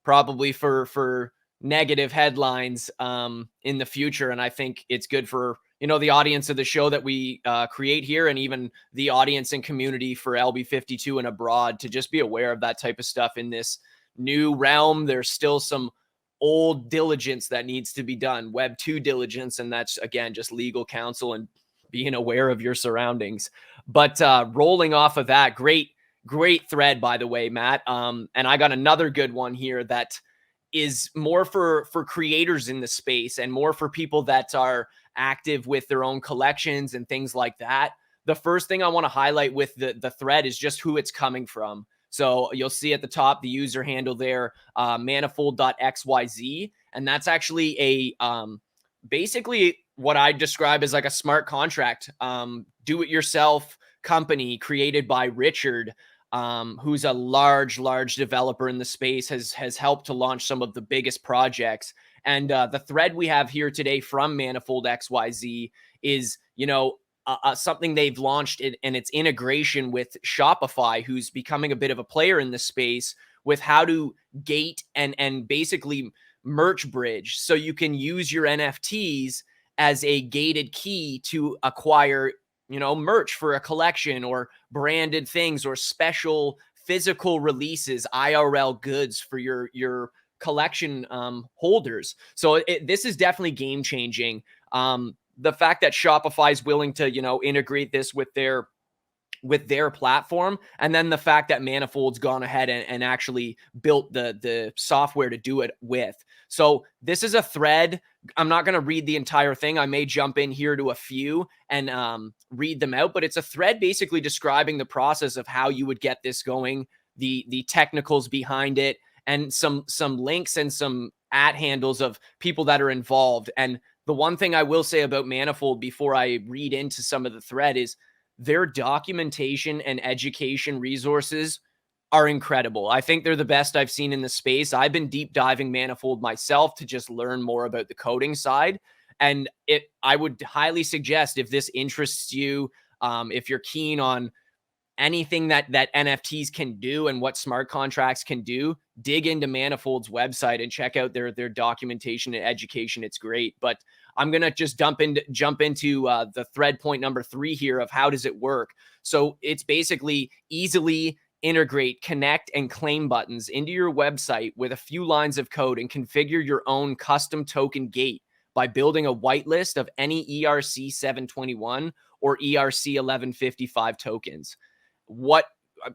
probably for negative headlines in the future. And I think it's good for, the audience of the show that we create here, and even the audience and community for LB52 and abroad, to just be aware of that type of stuff in this new realm. There's still some old diligence that needs to be done, Web 2 diligence. And that's, again, just legal counsel and being aware of your surroundings. But rolling off of that, great thread, by the way, Matt. And I got another good one here that is more for creators in the space and more for people that are active with their own collections and things like that. The first thing I want to highlight with the thread is just who it's coming from. So you'll see at the top the user handle there, manifold.xyz. And that's actually basically what I describe as like a smart contract, do-it-yourself company created by Richard, who's a large developer in the space, has helped to launch some of the biggest projects. And the thread we have here today from Manifold XYZ is, something they've launched and its integration with Shopify, who's becoming a bit of a player in the space, with how to gate and basically merch bridge. So you can use your NFTs as a gated key to acquire, merch for a collection, or branded things, or special physical releases, IRL goods for your collection holders. So this is definitely game changing. The fact that Shopify is willing to, integrate this with their platform, and then the fact that Manifold's gone ahead and actually built the software to do it with. So this is a thread. I'm not going to read the entire thing. I may jump in here to a few and read them out, but it's a thread basically describing the process of how you would get this going, the technicals behind it, and some links and some @ handles of people that are involved. And the one thing I will say about Manifold before I read into some of the thread is their documentation and education resources are incredible. I think they're the best I've seen in the space. I've been deep diving Manifold myself to just learn more about the coding side. And I would highly suggest, if this interests you, if you're keen on anything that NFTs can do and what smart contracts can do, dig into Manifold's website and check out their documentation and education. It's great. But I'm going to just jump into the thread point number 3 here of how does it work. So it's basically easily integrate, connect, and claim buttons into your website with a few lines of code and configure your own custom token gate by building a whitelist of any ERC 721 or ERC 1155 tokens.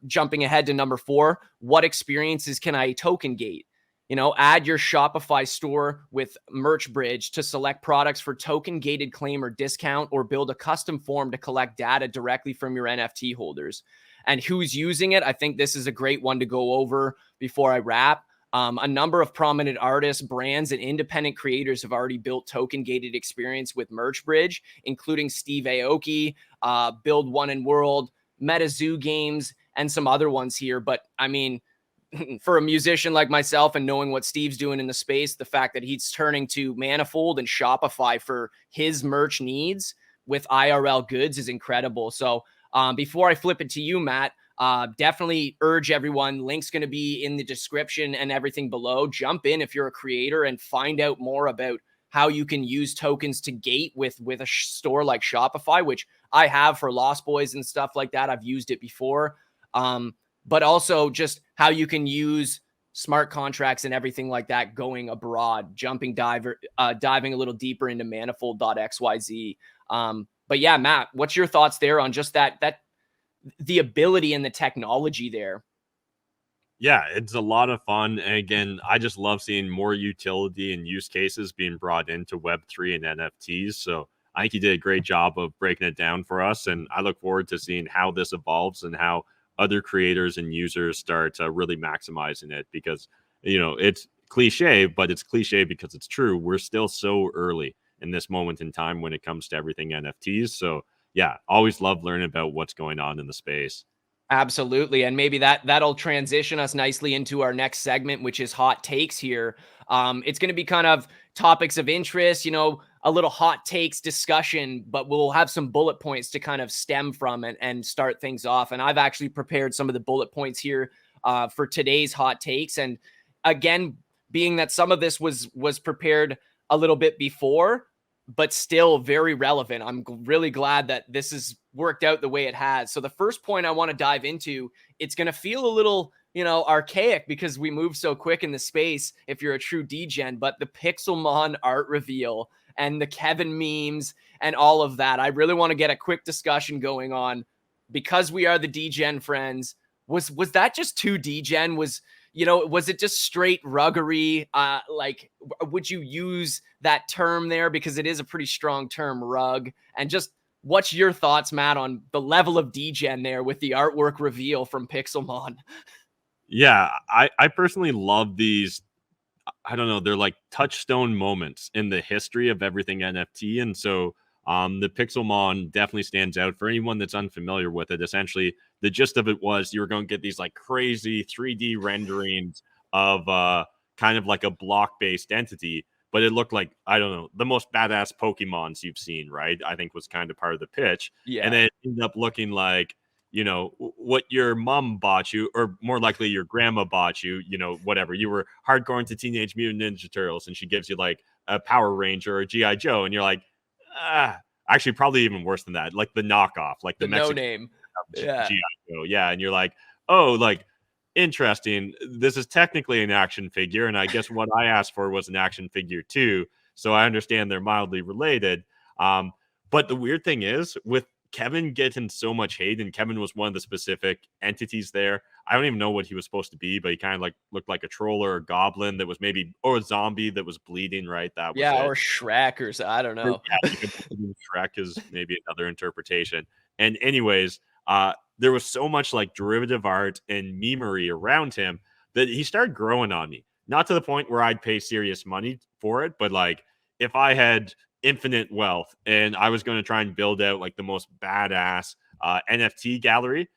Jumping ahead to number 4, what experiences can I token gate? Add your Shopify store with Merch Bridge to select products for token gated claim or discount, or build a custom form to collect data directly from your NFT holders. And who's using it? I think this is a great one to go over before I wrap. A number of prominent artists, brands, and independent creators have already built token gated experience with Merch Bridge, including Steve Aoki, Build One and World, MetaZoo Games, and some other ones here. But I mean, for a musician like myself and knowing what Steve's doing in the space, the fact that he's turning to Manifold and Shopify for his merch needs with IRL goods is incredible. So before I flip it to you, Matt, definitely urge everyone. Link's going to be in the description and everything below. Jump in if you're a creator and find out more about how you can use tokens to gate with a store like Shopify, which I have for Lost Boys and stuff like that. I've used it before. But also just how you can use smart contracts and everything like that going abroad, diving a little deeper into manifold.xyz. But yeah, Matt, what's your thoughts there on just that the ability and the technology there? Yeah, it's a lot of fun. And again, I just love seeing more utility and use cases being brought into Web3 and NFTs. So I think you did a great job of breaking it down for us. And I look forward to seeing how this evolves and how other creators and users start really maximizing it, because, it's cliche, but it's cliche because it's true. We're still so early in this moment in time when it comes to everything NFTs. So yeah, always love learning about what's going on in the space. Absolutely. And maybe that'll transition us nicely into our next segment, which is hot takes here. It's going to be kind of topics of interest, a little hot takes discussion, but we'll have some bullet points to kind of stem from and start things off. And I've actually prepared some of the bullet points here for today's hot takes. And again, being that some of this was prepared a little bit before, but still very relevant, I'm really glad that this has worked out the way it has. So the first point I want to dive into, it's going to feel a little, archaic because we move so quick in the space if you're a true degen, but the Pixelmon art reveal and the Kevin memes and all of that, I really want to get a quick discussion going on, because we are the Degen friends. Was that just too degen? Was it just straight ruggery? Would you use that term there? Because it is a pretty strong term, rug. And just what's your thoughts, Matt, on the level of degen there with the artwork reveal from Pixelmon? Yeah, I personally love these. I don't know, they're like touchstone moments in the history of everything NFT. And so the Pixelmon definitely stands out. For anyone that's unfamiliar with it, essentially the gist of it was you were going to get these like crazy 3D renderings of kind of like a block-based entity, but it looked like, I don't know, the most badass Pokemons you've seen, right? I think was kind of part of the pitch. Yeah. And then it ended up looking like, what your mom bought you, or more likely your grandma bought you, whatever. You were hardcore into Teenage Mutant Ninja Turtles, and she gives you like a Power Ranger or a G.I. Joe, and you're like, actually, probably even worse than that, like the knockoff, like the Mexican no name. Yeah. G.I. Joe. Yeah. And you're like, oh, like, interesting. This is technically an action figure. And I guess what I asked for was an action figure too. So I understand they're mildly related. But the weird thing is, with Kevin getting so much hate, and Kevin was one of the specific entities there. I don't even know what he was supposed to be, but he kind of like looked like a troll or a goblin that was maybe, or a zombie that was bleeding, right? That was it. Or Shrek, or I don't know. Shrek is maybe another interpretation. And anyways, there was so much like derivative art and memery around him that he started growing on me. Not to the point where I'd pay serious money for it, but like if I had infinite wealth and I was going to try and build out like the most badass NFT gallery,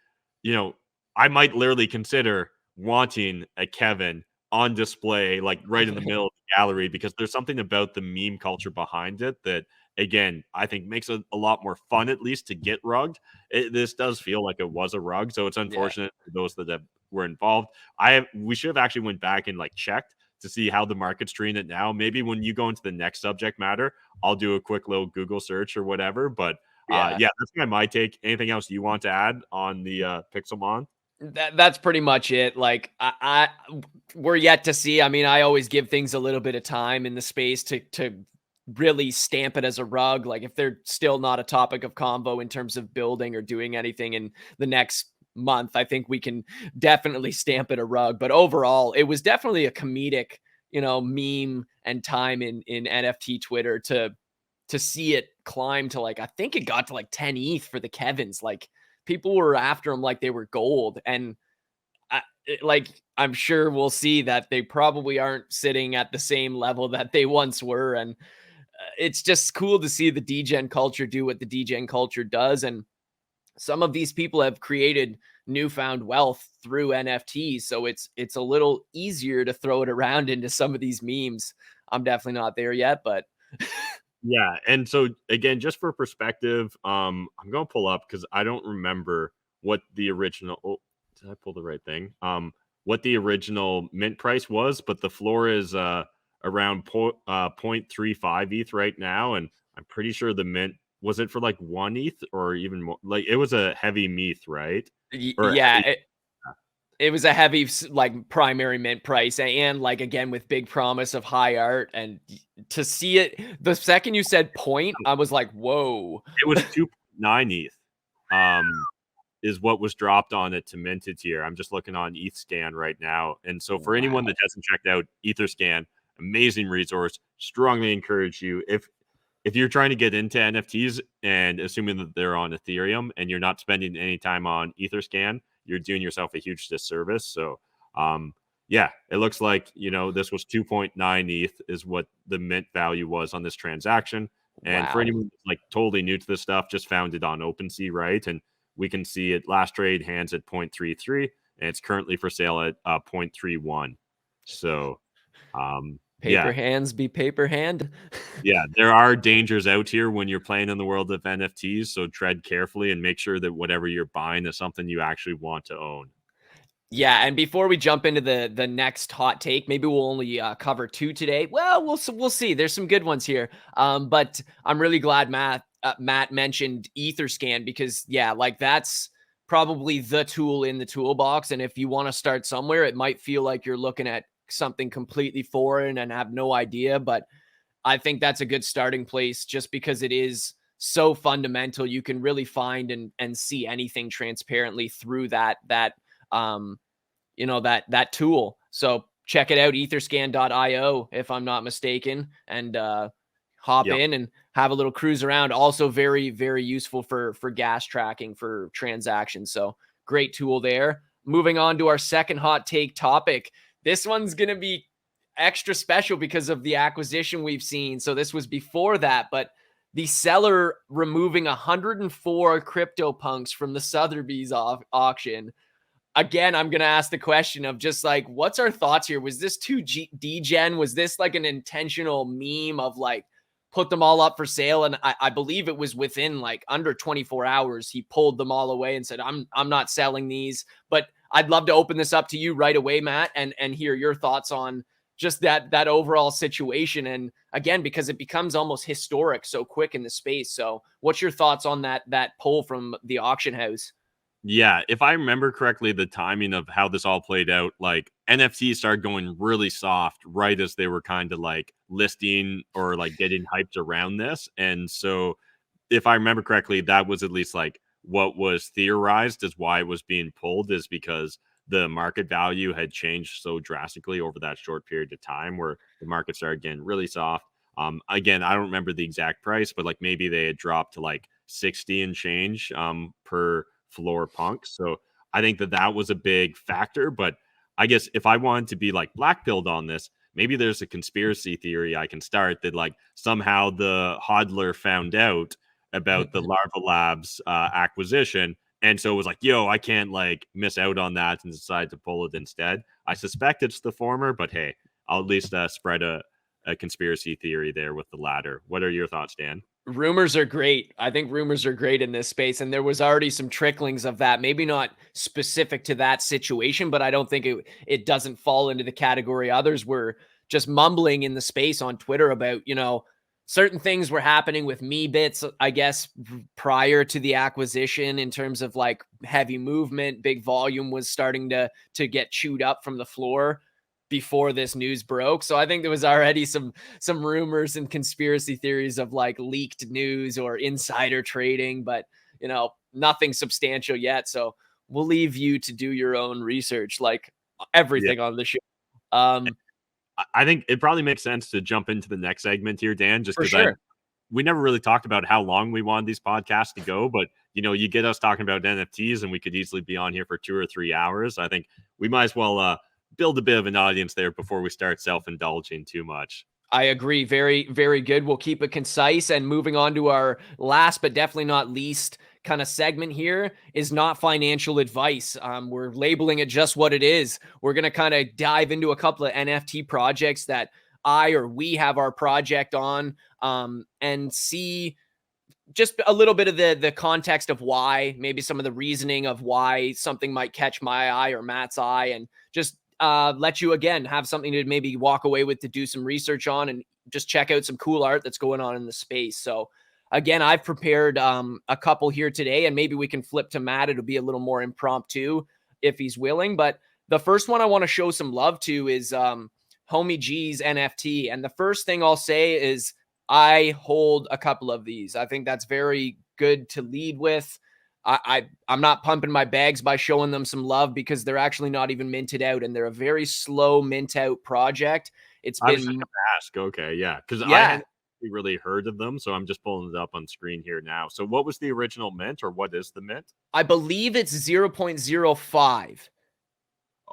I might literally consider wanting a Kevin on display, like right in the middle of the gallery, because there's something about the meme culture behind it that, again, I think makes it a lot more fun, at least to get rugged. This does feel like it was a rug, so it's unfortunate for those that were involved. We should have actually went back and like checked to see how the market's treating it now. Maybe when you go into the next subject matter, I'll do a quick little Google search or whatever. But that's kind of my take. Anything else you want to add on the Pixelmon? That's pretty much it. Like we're yet to see. I mean, I always give things a little bit of time in the space to really stamp it as a rug. Like if they're still not a topic of convo in terms of building or doing anything in the next month, I think we can definitely stamp it a rug. But overall, it was definitely a comedic, meme and time in NFT Twitter to see it climb to like, I think it got to like 10 ETH for the Kevins. Like people were after them like they were gold. And I'm sure we'll see that they probably aren't sitting at the same level that they once were. And it's just cool to see the degen culture do what the degen culture does. And some of these people have created newfound wealth through NFTs. So it's a little easier to throw it around into some of these memes. I'm definitely not there yet, but yeah. And so again, just for perspective, I'm going to pull up because I don't remember what the original, oh, did I pull the right thing? What the original mint price was, but the floor is around 0.35 ETH right now. And I'm pretty sure the mint, was it for like 1 ETH or even more? Like it was a heavy METH, right? Or yeah, heavy, it was a heavy like primary mint price, and like again with big promise of high art. And to see it the second you said point, I was like, whoa. it was 2.9 ETH. Is what was dropped on it to mint it here. I'm just looking on ETHScan right now. And so for anyone that hasn't checked out EtherScan, amazing resource. Strongly encourage you. If you're trying to get into NFTs and assuming that they're on Ethereum and you're not spending any time on EtherScan, you're doing yourself a huge disservice. So yeah, it looks like, this was 2.9 ETH is what the mint value was on this transaction. And for anyone that's like totally new to this stuff, just found it on OpenSea, right? And we can see it last trade hands at 0.33 and it's currently for sale at 0.31. So paper hands be paper hand. Yeah, there are dangers out here when you're playing in the world of NFTs, so tread carefully and make sure that whatever you're buying is something you actually want to own. Yeah, and before we jump into the next hot take, maybe we'll only cover 2 today. Well, we'll see. There's some good ones here. But I'm really glad Matt mentioned EtherScan because like that's probably the tool in the toolbox. And if you want to start somewhere, it might feel like you're looking at something completely foreign and have no idea. But I think that's a good starting place just because it is so fundamental. You can really find and see anything transparently through that tool. So check it out, etherscan.io, if I'm not mistaken, and hop in and have a little cruise around. Also very, very useful for gas tracking for transactions. So great tool there. Moving on to our second hot take topic. This one's going to be extra special because of the acquisition we've seen. So this was before that, but the seller removing 104 CryptoPunks from the Sotheby's auction. Again, I'm going to ask the question of just like, what's our thoughts here? Was this too degen? Was this like an intentional meme of like, put them all up for sale? And I believe it was within like under 24 hours, he pulled them all away and said, I'm not selling these. But I'd love to open this up to you right away, Matt, and hear your thoughts on just that overall situation. And again, because it becomes almost historic so quick in the space. So what's your thoughts on that pull from the auction house? Yeah, if I remember correctly, the timing of how this all played out, like NFTs started going really soft right as they were kind of like listing or like getting hyped around this. And so if I remember correctly, that was at least like what was theorized as why it was being pulled, is because the market value had changed so drastically over that short period of time where the market started getting really soft. Again, I don't remember the exact price, but like maybe they had dropped to like 60 and change per floor punk. So I think that was a big factor. But I guess if I wanted to be like black pilled on this, maybe there's a conspiracy theory I can start that like somehow the hodler found out about the Larva Labs acquisition. And so it was like, yo, I can't like miss out on that, and decided to pull it instead. I suspect it's the former, but hey, I'll at least spread a conspiracy theory there with the latter. What are your thoughts, Dan? Rumors are great. I think rumors are great in this space. And there was already some tricklings of that, maybe not specific to that situation, but I don't think it doesn't fall into the category. Others were just mumbling in the space on Twitter about, certain things were happening with me bits, I guess, prior to the acquisition in terms of like heavy movement, big volume was starting to get chewed up from the floor. before this news broke. So I think there was already some rumors and conspiracy theories of like leaked news or insider trading, but nothing substantial yet. So we'll leave you to do your own research, like everything on the show. I think it probably makes sense to jump into the next segment here, Dan, just because we never really talked about how long we wanted these podcasts to go, but you get us talking about NFTs and we could easily be on here for 2 or 3 hours. I think we might as well build a bit of an audience there before we start self-indulging too much. I agree. Very, very good. We'll keep it concise. And moving on to our last, but definitely not least kind of segment here is not financial advice. We're labeling it just what it is. We're going to kind of dive into a couple of NFT projects that we have our project on, and see just a little bit of the context of why, maybe some of the reasoning of why something might catch my eye or Matt's eye, and just let you again have something to maybe walk away with, to do some research on and just check out some cool art that's going on in the space. So again, I've prepared a couple here today, and maybe we can flip to Matt. It'll be a little more impromptu if he's willing. But the first one I want to show some love to is Homie G's NFT. And the first thing I'll say is I hold a couple of these. I think that's very good to lead with. I'm not pumping my bags by showing them some love, because they're actually not even minted out, and they're a very slow mint out project. I was just going to ask. Okay, yeah, because I hadn't really heard of them, so I'm just pulling it up on screen here now. So what was the original mint, or what is the mint? I believe it's 0.05.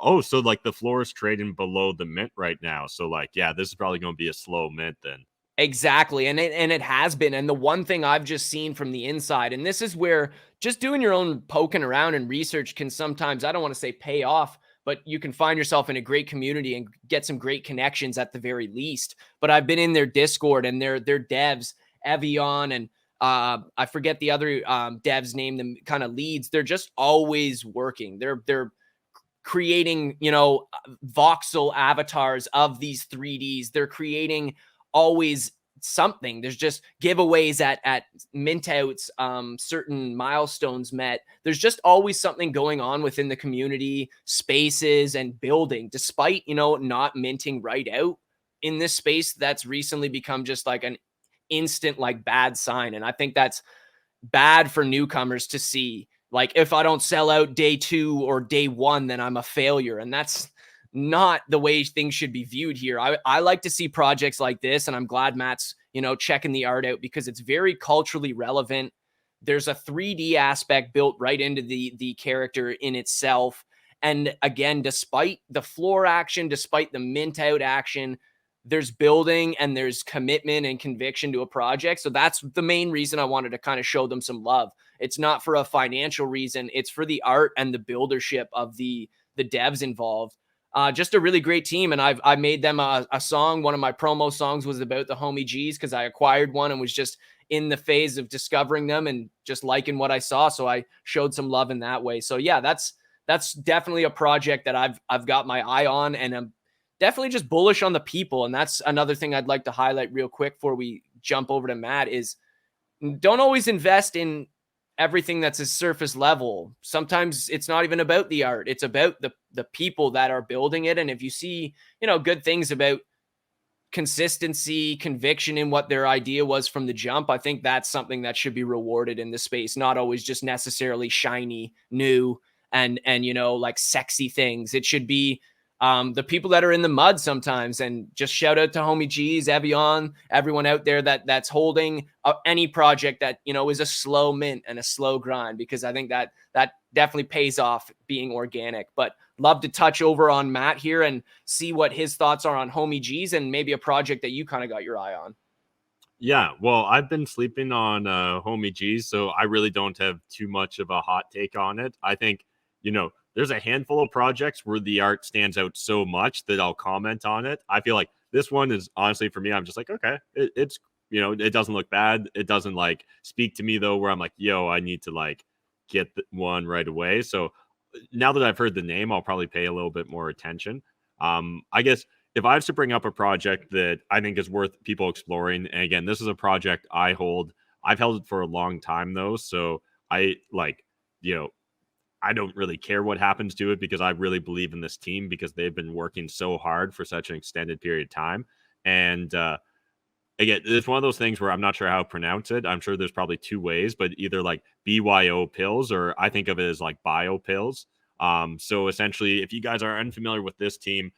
Oh, so like the floor is trading below the mint right now. So like, yeah, this is probably going to be a slow mint then. Exactly. And it has been. And the one thing I've just seen from the inside, and this is where just doing your own poking around and research can sometimes, I don't want to say pay off, but you can find yourself in a great community and get some great connections at the very least. But I've been in their Discord, and their devs, Evian, and I forget the other devs name, them kind of leads. They're just always working. They're creating, voxel avatars of these 3Ds. They're creating always something. There's just giveaways at mint outs, certain milestones met. There's just always something going on within the community, spaces, and building, despite, not minting right out in this space. That's recently become just like an instant, like, bad sign. And I think that's bad for newcomers to see. Like, if I don't sell out day 2 or day 1, then I'm a failure. And that's not the way things should be viewed here. I like to see projects like this, and I'm glad Matt's, checking the art out, because it's very culturally relevant. There's a 3D aspect built right into the character in itself. And again, despite the floor action, despite the mint out action, there's building and there's commitment and conviction to a project. So that's the main reason I wanted to kind of show them some love. It's not for a financial reason. It's for the art and the buildership of the devs involved. Just a really great team. And I made them a song. One of my promo songs was about the Homie G's, because I acquired one and was just in the phase of discovering them and just liking what I saw. So I showed some love in that way. So yeah, that's definitely a project that I've got my eye on, and I'm definitely just bullish on the people. And that's another thing I'd like to highlight real quick before we jump over to Matt is, don't always invest in everything that's a surface level. Sometimes it's not even about the art. It's about the people that are building it. And if you see, good things about consistency, conviction in what their idea was from the jump, I think that's something that should be rewarded in the space, not always just necessarily shiny, new, and like sexy things. It should be the people that are in the mud sometimes. And just shout out to Homie G's, Evian, everyone out there that's holding any project that, is a slow mint and a slow grind, because I think that definitely pays off being organic. But love to touch over on Matt here and see what his thoughts are on Homie G's and maybe a project that you kind of got your eye on. Yeah, well, I've been sleeping on Homie G's, so I really don't have too much of a hot take on it. I think, there's a handful of projects where the art stands out so much that I'll comment on it. I feel like this one is, honestly, for me, I'm just like, okay, it's, it doesn't look bad. It doesn't like speak to me though, where I'm like, yo, I need to like get one right away. So now that I've heard the name, I'll probably pay a little bit more attention. I guess if I was to bring up a project that I think is worth people exploring, and again, this is a project I hold. I've held it for a long time though. So I like, I don't really care what happens to it because I really believe in this team because they've been working so hard for such an extended period of time. And again, it's one of those things where I'm not sure how to pronounce it. I'm sure there's probably two ways, but either like BYO pills or I think of it as like bio pills. So essentially, if you guys are unfamiliar with this team,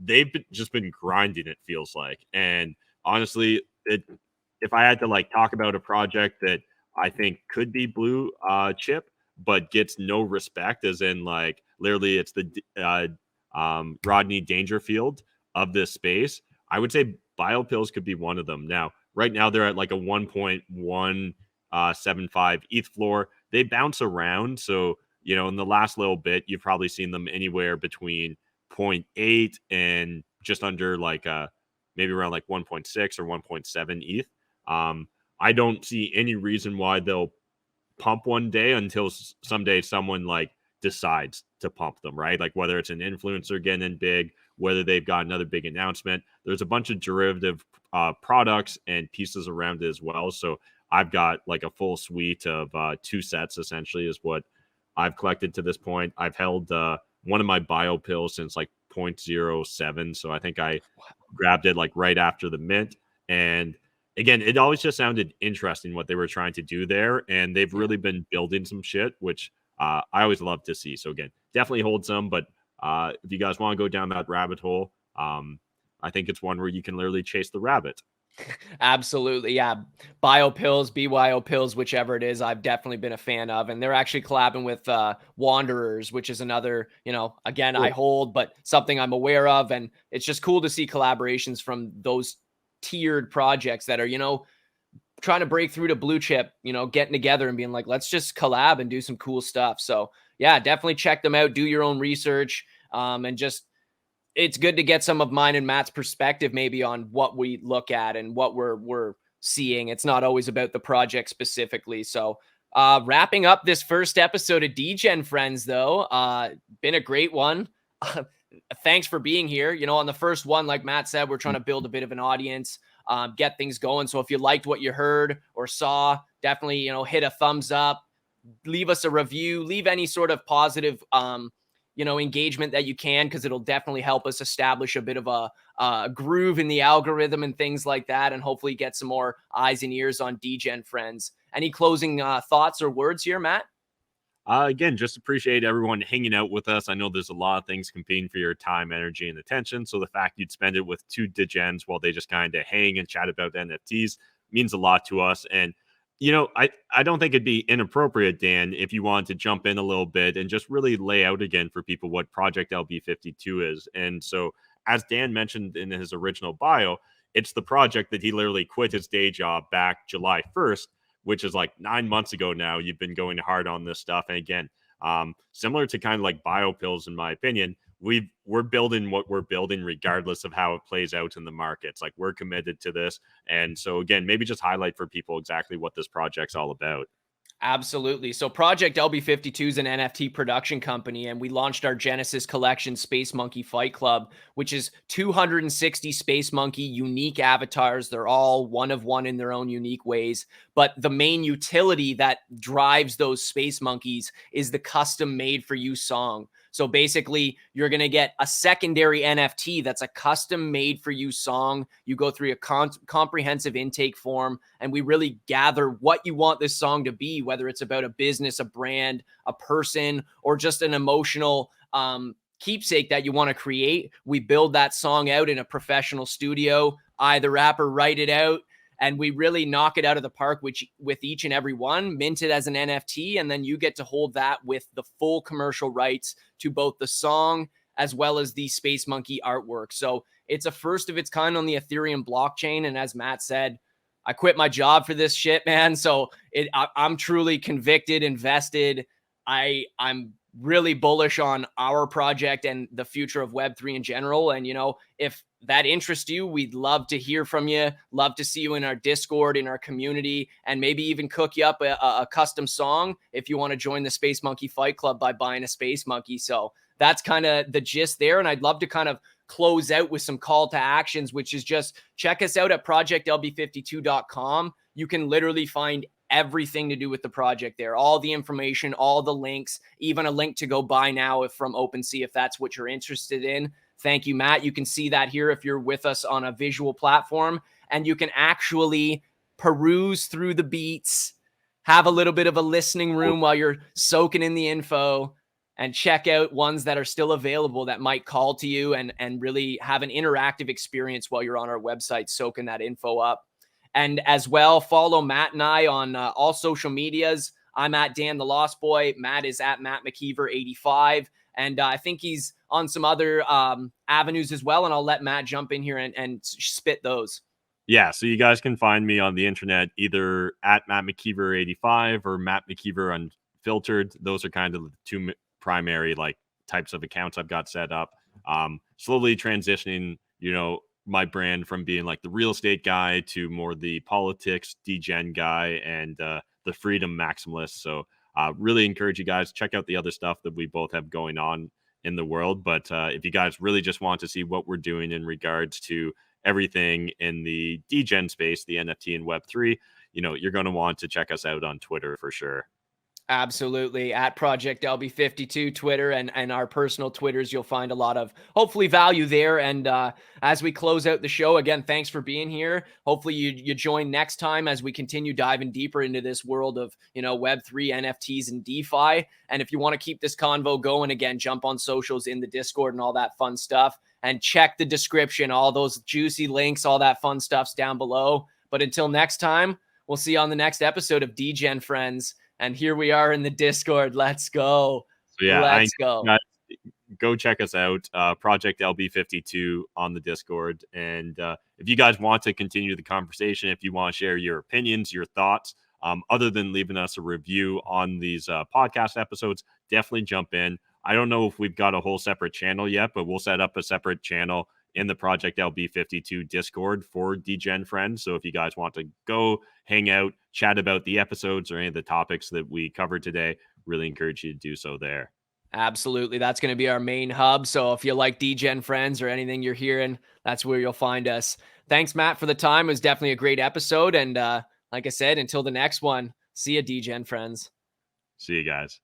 they've just been grinding, it feels like. And honestly, if I had to like talk about a project that I think could be blue chip, but gets no respect, as in like literally it's the Rodney Dangerfield of this space, I would say biopills could be one of them. Now, right now they're at like a 1.175 ETH floor. They bounce around. So, in the last little bit, you've probably seen them anywhere between 0.8 and just under like maybe around like 1.6 or 1.7 ETH. I don't see any reason why they'll pump one day until someday someone like decides to pump them, right? Like whether it's an influencer getting in big, whether they've got another big announcement. There's a bunch of derivative products and pieces around it as well. So I've got like a full suite of 2 sets essentially is what I've collected to this point. I've held one of my bio pills since like 0.07. So I think I grabbed it like right after the mint. And again, it always just sounded interesting what they were trying to do there. And they've really been building some shit, which I always love to see. So again, definitely hold some. But if you guys want to go down that rabbit hole, I think it's one where you can literally chase the rabbit. Absolutely. Yeah. Bio pills, BYO pills, whichever it is, I've definitely been a fan of. And they're actually collabing with Wanderers, which is another, again, cool. I hold, but something I'm aware of. And it's just cool to see collaborations from those tiered projects that are, trying to break through to blue chip, getting together and being like, let's just collab and do some cool stuff. So yeah, definitely check them out, do your own research, and just, it's good to get some of mine and Matt's perspective maybe on what we look at and what we're seeing. It's not always about the project specifically. So wrapping up this first episode of Degen Frens though, been a great one. Thanks for being here. On the first one, like Matt said, we're trying to build a bit of an audience, get things going. So if you liked what you heard or saw, definitely, hit a thumbs up, leave us a review, leave any sort of positive, engagement that you can, because it'll definitely help us establish a bit of a groove in the algorithm and things like that, and hopefully get some more eyes and ears on Degen Frens. Any closing thoughts or words here, Matt? Again, just appreciate everyone hanging out with us. I know there's a lot of things competing for your time, energy, and attention. So the fact you'd spend it with 2 degens while they just kind of hang and chat about NFTs means a lot to us. And I don't think it'd be inappropriate, Dan, if you wanted to jump in a little bit and just really lay out again for people what Project LB52 is. And so, as Dan mentioned in his original bio, it's the project that he literally quit his day job back July 1st, which is like 9 months ago now. You've been going hard on this stuff. And again, similar to kind of like biopills, in my opinion, we're building what we're building regardless of how it plays out in the markets. Like, we're committed to this. And so again, maybe just highlight for people exactly what this project's all about. Absolutely. So Project LB52 is an NFT production company, and we launched our Genesis collection, Space Monkey Fight Club, which is 260 Space Monkey unique avatars. They're all one of one in their own unique ways. But the main utility that drives those Space Monkeys is the custom made for you song. So basically, you're going to get a secondary NFT that's a custom made for you song. You go through a comprehensive intake form, and we really gather what you want this song to be, whether it's about a business, a brand, a person, or just an emotional keepsake that you want to create. We build that song out in a professional studio. I, the rapper, write it out. And we really knock it out of the park with each and every one, mint it as an NFT, and then you get to hold that with the full commercial rights to both the song as well as the Space Monkey artwork. So it's a first of its kind on the Ethereum blockchain. And as Matt said, I quit my job for this shit, man. So I'm truly convicted, invested. I'm really bullish on our project and the future of Web3 in general. And, if that interests you, we'd love to hear from you. Love to see you in our Discord, in our community, and maybe even cook you up a custom song if you want to join the Space Monkey Fight Club by buying a Space Monkey. So that's kind of the gist there. And I'd love to kind of close out with some call to actions, which is just check us out at projectlb52.com. You can literally find everything to do with the project there. All the information, all the links, even a link to go buy now from OpenSea if that's what you're interested in. Thank you, Matt. You can see that here if you're with us on a visual platform, and you can actually peruse through the beats, have a little bit of a listening room while you're soaking in the info, and check out ones that are still available that might call to you and really have an interactive experience while you're on our website soaking that info up. And as well, follow Matt and I on all social medias. I'm at Dan the Lost Boy. Matt is at Matt McKeever 85. And I think he's on some other avenues as well. And I'll let Matt jump in here and spit those. Yeah, so you guys can find me on the internet either at Matt McKeever 85 or Matt McKeever Unfiltered. Those are kind of the two primary types of accounts I've got set up. Slowly transitioning, my brand from being like the real estate guy to more the politics degen guy and the freedom maximalist. So really encourage you guys check out the other stuff that we both have going on in the world. But if you guys really just want to see what we're doing in regards to everything in the degen space, the NFT and Web3, you're going to want to check us out on Twitter for sure. Absolutely. At Project LB52 Twitter and our personal Twitters, you'll find a lot of hopefully value there. And as we close out the show, again, thanks for being here. Hopefully you join next time as we continue diving deeper into this world of, Web3, NFTs, and DeFi. And if you want to keep this convo going, again, jump on socials in the Discord and all that fun stuff. And check the description, all those juicy links, all that fun stuff's down below. But until next time, we'll see you on the next episode of Degen Frens. And here we are in the Discord. Let's go. So yeah, let's go. Go check us out, Project LB52 on the Discord. And if you guys want to continue the conversation, if you want to share your opinions, your thoughts, other than leaving us a review on these podcast episodes, definitely jump in. I don't know if we've got a whole separate channel yet, but we'll set up a separate channel in the Project LB52 Discord for Degen Frens. So if you guys want to go hang out, chat about the episodes or any of the topics that we covered today, really encourage you to do so there. Absolutely. That's going to be our main hub. So if you like Degen Frens or anything you're hearing, that's where you'll find us. Thanks, Matt, for the time. It was definitely a great episode. And like I said, until the next one, see you, Degen Frens. See you guys.